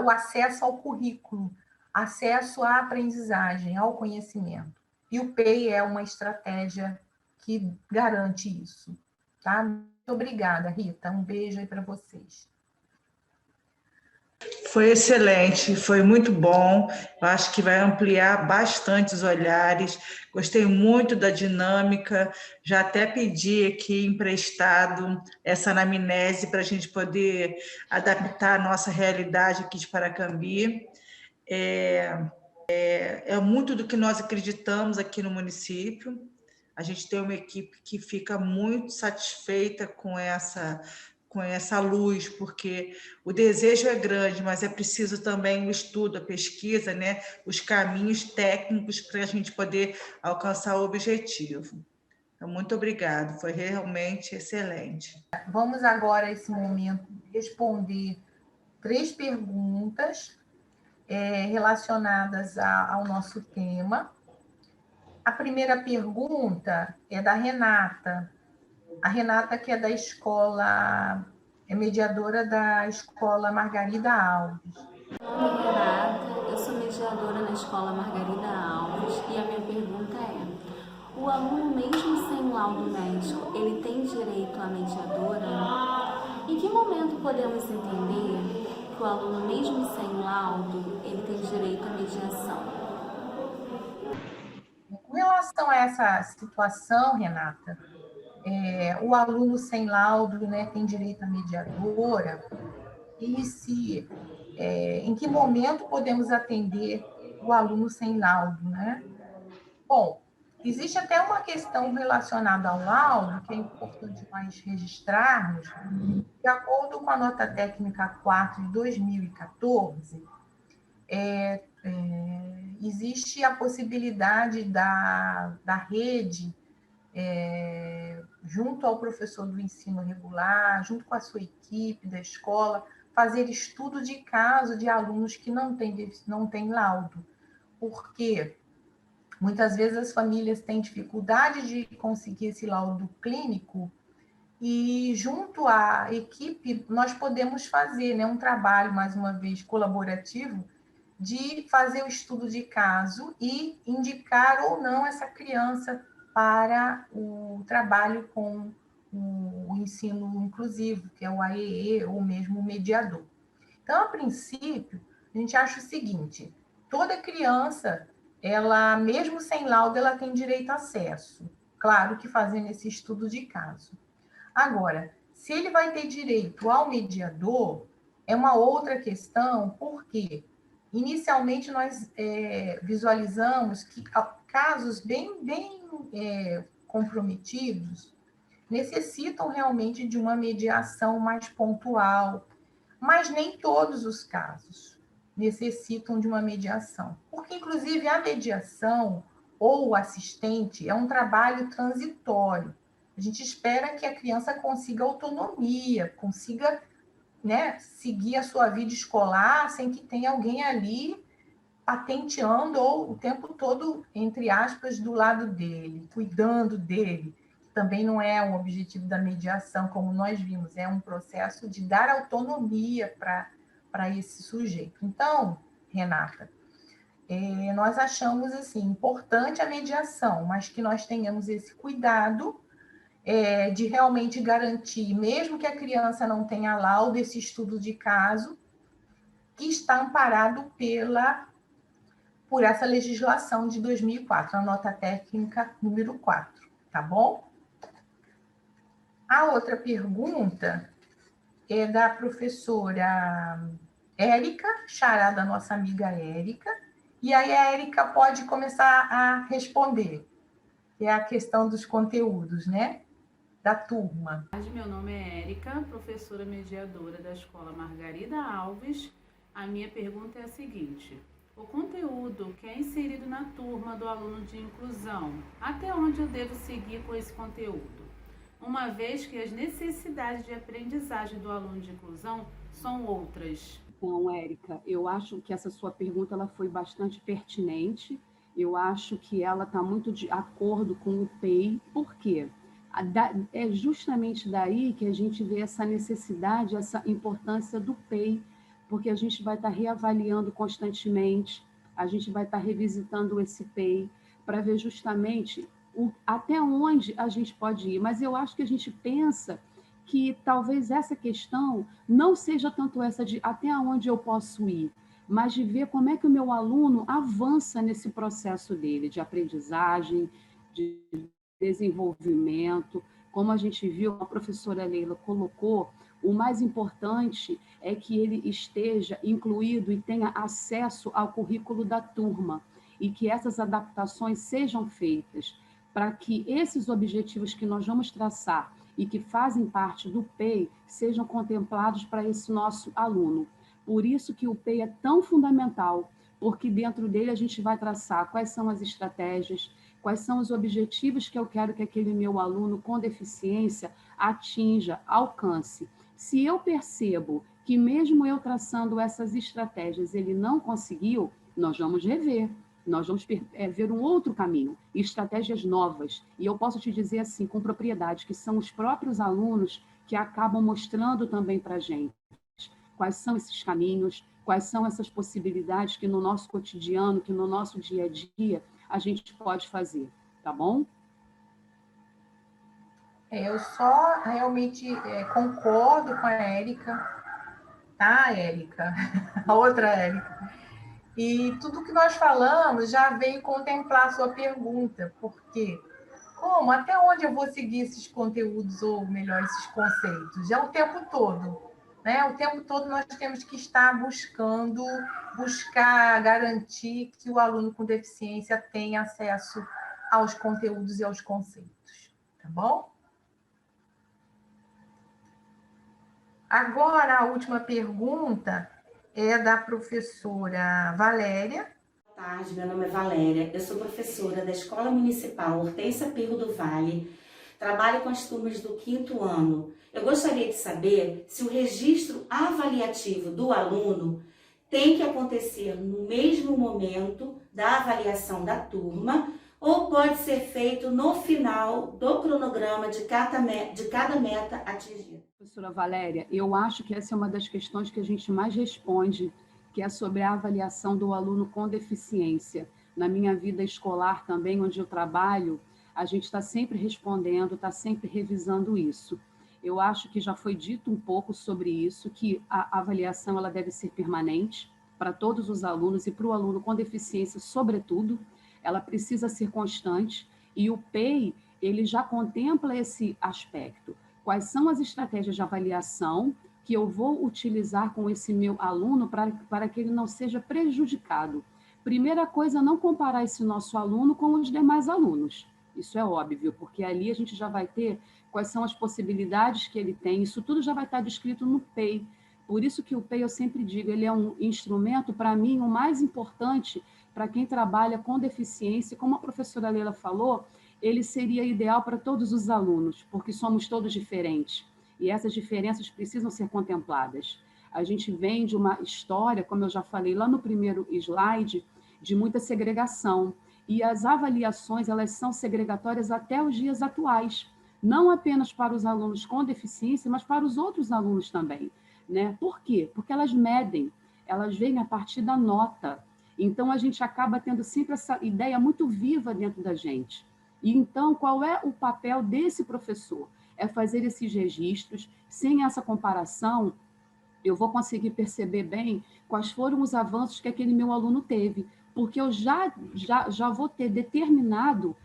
o acesso ao currículo, acesso à aprendizagem, ao conhecimento. E o PEI é uma estratégia que garante isso. Tá? Muito obrigada, Rita. Um beijo aí para vocês. Foi excelente, foi muito bom. Eu acho que vai ampliar bastante os olhares. Gostei muito da dinâmica. Já até pedi aqui emprestado essa anamnese para a gente poder adaptar a nossa realidade aqui de Paracambi. É muito do que nós acreditamos aqui no município. A gente tem uma equipe que fica muito satisfeita com essa luz, porque o desejo é grande, mas é preciso também o estudo, a pesquisa, né? Os caminhos técnicos para a gente poder alcançar o objetivo. Então, muito obrigada, foi realmente excelente. Vamos agora, esse momento, responder 3 perguntas relacionadas ao nosso tema. A primeira pergunta é da Renata. A Renata, que é da escola, é mediadora da escola Margarida Alves. Meu nome é Renata, eu sou mediadora na escola Margarida Alves e a minha pergunta é: o aluno, mesmo sem laudo médico, ele tem direito à mediadora? Em que momento podemos entender que o aluno, mesmo sem laudo, ele tem direito à mediação? Com relação a essa situação, Renata, o aluno sem laudo, né, tem direito à mediadora, e em que momento podemos atender o aluno sem laudo, né? Bom, existe até uma questão relacionada ao laudo, que é importante nós registrarmos. De acordo com a nota técnica 4 de 2014, existe a possibilidade da rede, junto ao professor do ensino regular, junto com a sua equipe da escola, fazer estudo de caso de alunos que não têm laudo. Porque muitas vezes as famílias têm dificuldade de conseguir esse laudo clínico e junto à equipe nós podemos fazer, né, um trabalho, mais uma vez, colaborativo, de fazer o estudo de caso e indicar ou não essa criança para o trabalho com o ensino inclusivo, que é o AEE, ou mesmo o mediador. Então, a princípio, a gente acha o seguinte: toda criança, ela, mesmo sem laudo, ela tem direito a acesso. Claro que fazendo esse estudo de caso. Agora, se ele vai ter direito ao mediador, é uma outra questão, porque inicialmente nós visualizamos que casos bem comprometidos necessitam realmente de uma mediação mais pontual, mas nem todos os casos necessitam de uma mediação, porque inclusive a mediação ou o assistente é um trabalho transitório. A gente espera que a criança consiga autonomia, consiga, né, seguir a sua vida escolar sem que tenha alguém ali patenteando ou o tempo todo, entre aspas, do lado dele, cuidando dele. Também não é um objetivo da mediação, como nós vimos, é um processo de dar autonomia para esse sujeito. Então, Renata, nós achamos assim, importante a mediação, mas que nós tenhamos esse cuidado de realmente garantir, mesmo que a criança não tenha laudo, esse estudo de caso, que está amparado por essa legislação de 2004, a nota técnica número 4, tá bom? A outra pergunta é da professora Érica, xará da nossa amiga Érica, e aí a Érica pode começar a responder, que é a questão dos conteúdos, né, da turma. Meu nome é Érica, professora mediadora da Escola Margarida Alves. A minha pergunta é a seguinte: o conteúdo que é inserido na turma do aluno de inclusão, até onde eu devo seguir com esse conteúdo? Uma vez que as necessidades de aprendizagem do aluno de inclusão são outras. Então, Érica, eu acho que essa sua pergunta ela foi bastante pertinente. Eu acho que ela está muito de acordo com o PEI. Por quê? É justamente daí que a gente vê essa necessidade, essa importância do PEI, porque a gente vai estar reavaliando constantemente, a gente vai estar revisitando esse PEI para ver justamente até onde a gente pode ir. Mas eu acho que a gente pensa que talvez essa questão não seja tanto essa de até onde eu posso ir, mas de ver como é que o meu aluno avança nesse processo dele, de aprendizagem, de desenvolvimento. Como a gente viu, a professora Leila colocou, o mais importante é que ele esteja incluído e tenha acesso ao currículo da turma e que essas adaptações sejam feitas para que esses objetivos que nós vamos traçar e que fazem parte do PEI sejam contemplados para esse nosso aluno. Por isso que o PEI é tão fundamental, porque dentro dele a gente vai traçar quais são as estratégias, quais são os objetivos que eu quero que aquele meu aluno com deficiência atinja, alcance. Se eu percebo que mesmo eu traçando essas estratégias ele não conseguiu, nós vamos rever. Nós vamos ver um outro caminho, estratégias novas. E eu posso te dizer assim, com propriedade, que são os próprios alunos que acabam mostrando também para a gente quais são esses caminhos, quais são essas possibilidades que no nosso cotidiano, que no nosso dia a dia, a gente pode fazer, tá bom? Eu só realmente concordo com a Érica, tá, Érica? A outra Érica. E tudo que nós falamos já veio contemplar a sua pergunta, porque como, até onde eu vou seguir esses conteúdos, ou melhor, esses conceitos? Já o tempo todo, né? O tempo todo nós temos que estar buscar garantir que o aluno com deficiência tenha acesso aos conteúdos e aos conceitos, tá bom? Agora, a última pergunta é da professora Valéria. Boa tarde, meu nome é Valéria, eu sou professora da Escola Municipal Hortência Pirro do Vale, trabalho com as turmas do 5º ano. Eu gostaria de saber se o registro avaliativo do aluno tem que acontecer no mesmo momento da avaliação da turma ou pode ser feito no final do cronograma de cada meta atingida? Professora Valéria, eu acho que essa é uma das questões que a gente mais responde, que é sobre a avaliação do aluno com deficiência. Na minha vida escolar também, onde eu trabalho, a gente está sempre respondendo, está sempre revisando isso. Eu acho que já foi dito um pouco sobre isso, que a avaliação ela deve ser permanente para todos os alunos e para o aluno com deficiência, sobretudo. Ela precisa ser constante e o PEI ele já contempla esse aspecto. Quais são as estratégias de avaliação que eu vou utilizar com esse meu aluno para que ele não seja prejudicado? Primeira coisa, não comparar esse nosso aluno com os demais alunos. Isso é óbvio, porque ali a gente já vai ter quais são as possibilidades que ele tem, isso tudo já vai estar descrito no PEI. Por isso que o PEI, eu sempre digo, ele é um instrumento, para mim, o mais importante para quem trabalha com deficiência. Como a professora Leila falou, ele seria ideal para todos os alunos, porque somos todos diferentes, e essas diferenças precisam ser contempladas. A gente vem de uma história, como eu já falei lá no primeiro slide, de muita segregação, e as avaliações, elas são segregatórias até os dias atuais, não apenas para os alunos com deficiência, mas para os outros alunos também, né? Por quê? Porque elas medem, elas vêm a partir da nota. Então, a gente acaba tendo sempre essa ideia muito viva dentro da gente. E então, qual é o papel desse professor? É fazer esses registros, sem essa comparação, eu vou conseguir perceber bem quais foram os avanços que aquele meu aluno teve, porque eu já vou ter determinado,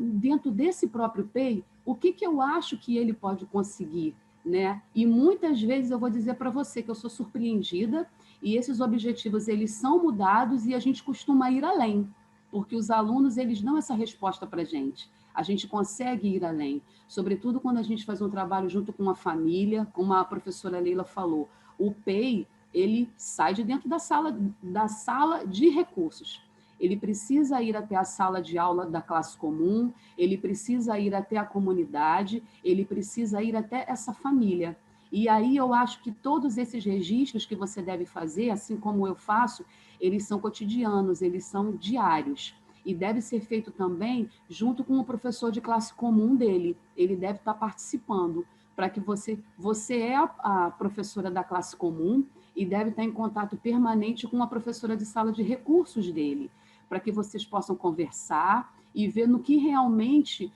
dentro desse próprio PEI, o que eu acho que ele pode conseguir, né? E muitas vezes eu vou dizer para você que eu sou surpreendida e esses objetivos eles são mudados e a gente costuma ir além, porque os alunos eles dão essa resposta para a gente. A gente consegue ir além, sobretudo quando a gente faz um trabalho junto com uma família, como a professora Leila falou. O PEI, ele sai de dentro da sala de recursos. Ele precisa ir até a sala de aula da classe comum, ele precisa ir até a comunidade, ele precisa ir até essa família. E aí eu acho que todos esses registros que você deve fazer, assim como eu faço, eles são cotidianos, eles são diários. E deve ser feito também junto com o professor de classe comum dele. Ele deve estar participando, para que você é a professora da classe comum e deve estar em contato permanente com a professora de sala de recursos dele, para que vocês possam conversar e ver no que realmente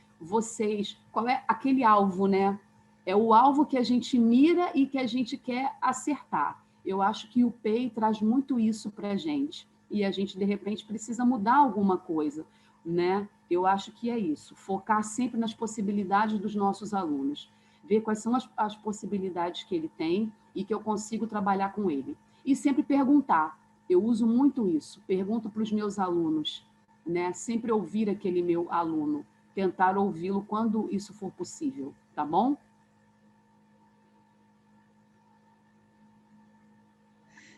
qual é aquele alvo, né? É o alvo que a gente mira e que a gente quer acertar. Eu acho que o PEI traz muito isso para a gente. E a gente, de repente, precisa mudar alguma coisa, né? Eu acho que é isso. Focar sempre nas possibilidades dos nossos alunos. Ver quais são as possibilidades que ele tem e que eu consigo trabalhar com ele. E sempre perguntar. Eu uso muito isso. Pergunto para os meus alunos, né? Sempre ouvir aquele meu aluno. Tentar ouvi-lo quando isso for possível, tá bom?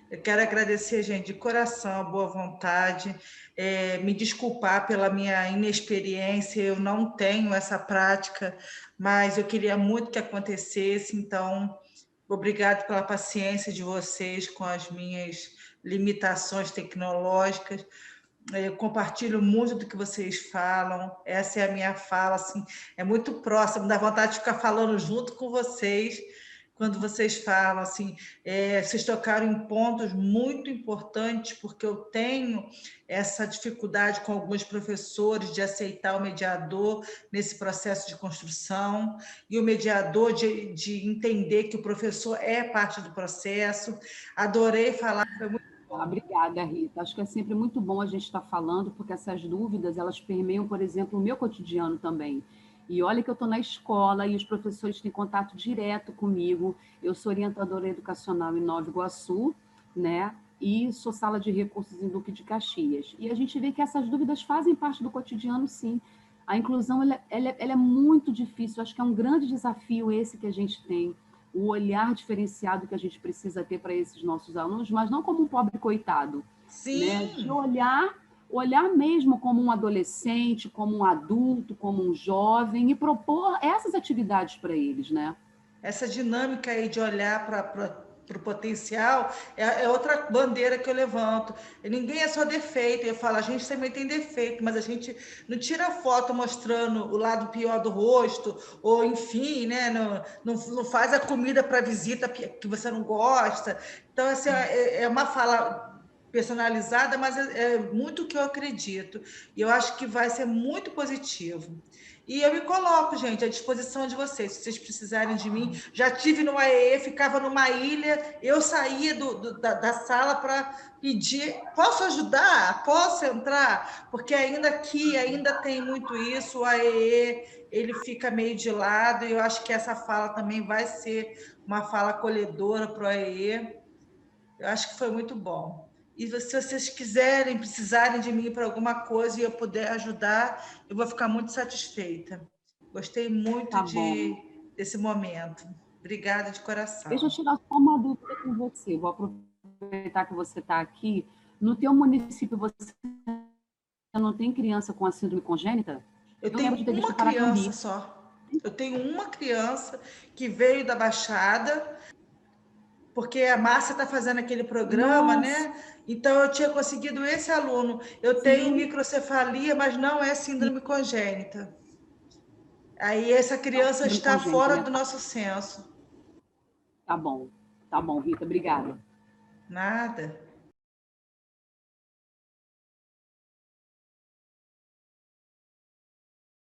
Eu quero agradecer, gente, de coração, a boa vontade, me desculpar pela minha inexperiência, eu não tenho essa prática, mas eu queria muito que acontecesse, então, obrigado pela paciência de vocês com as minhas limitações tecnológicas. Eu compartilho muito do que vocês falam, essa é a minha fala, assim, é muito próximo, dá vontade de ficar falando junto com vocês, quando vocês falam, assim, vocês tocaram em pontos muito importantes, porque eu tenho essa dificuldade com alguns professores de aceitar o mediador nesse processo de construção, e o mediador de entender que o professor é parte do processo. Adorei falar, foi muito bom. Obrigada, Rita. Acho que é sempre muito bom a gente estar falando, porque essas dúvidas, elas permeiam, por exemplo, o meu cotidiano também. E olha que eu estou na escola e os professores têm contato direto comigo. Eu sou orientadora educacional em Nova Iguaçu, né? E sou sala de recursos em Duque de Caxias. E a gente vê que essas dúvidas fazem parte do cotidiano, sim. A inclusão ela é muito difícil. Acho que é um grande desafio esse que a gente tem. O olhar diferenciado que a gente precisa ter para esses nossos alunos, mas não como um pobre coitado. Sim. Né? De olhar mesmo como um adolescente, como um adulto, como um jovem, e propor essas atividades para eles, né? Essa dinâmica aí de olhar o potencial, é outra bandeira que eu levanto. Ninguém é só defeito. Eu falo, a gente também tem defeito, mas a gente não tira foto mostrando o lado pior do rosto, ou enfim, né? Não faz a comida para visita que você não gosta. Então, assim, é uma fala personalizada, mas é muito o que eu acredito. E eu acho que vai ser muito positivo. E eu me coloco, gente, à disposição de vocês. Se vocês precisarem de mim, já tive no AEE, ficava numa ilha, eu saía da sala para pedir, posso ajudar? Posso entrar? Porque ainda aqui, ainda tem muito isso, o AEE, ele fica meio de lado, e eu acho que essa fala também vai ser uma fala acolhedora para o AEE. Eu acho que foi muito bom. E se vocês quiserem, precisarem de mim para alguma coisa e eu puder ajudar, eu vou ficar muito satisfeita. Gostei muito desse momento. Obrigada de coração. Deixa eu tirar só uma dúvida com você. Vou aproveitar que você está aqui. No teu município, você não tem criança com a síndrome congênita? Eu tenho uma criança só. Eu tenho uma criança que veio da Baixada, porque a Márcia está fazendo aquele programa, né? Então, eu tinha conseguido esse aluno. Eu tenho microcefalia, mas não é síndrome congênita. Aí, essa criança está fora do nosso censo. Tá bom, Rita. Obrigada. Nada.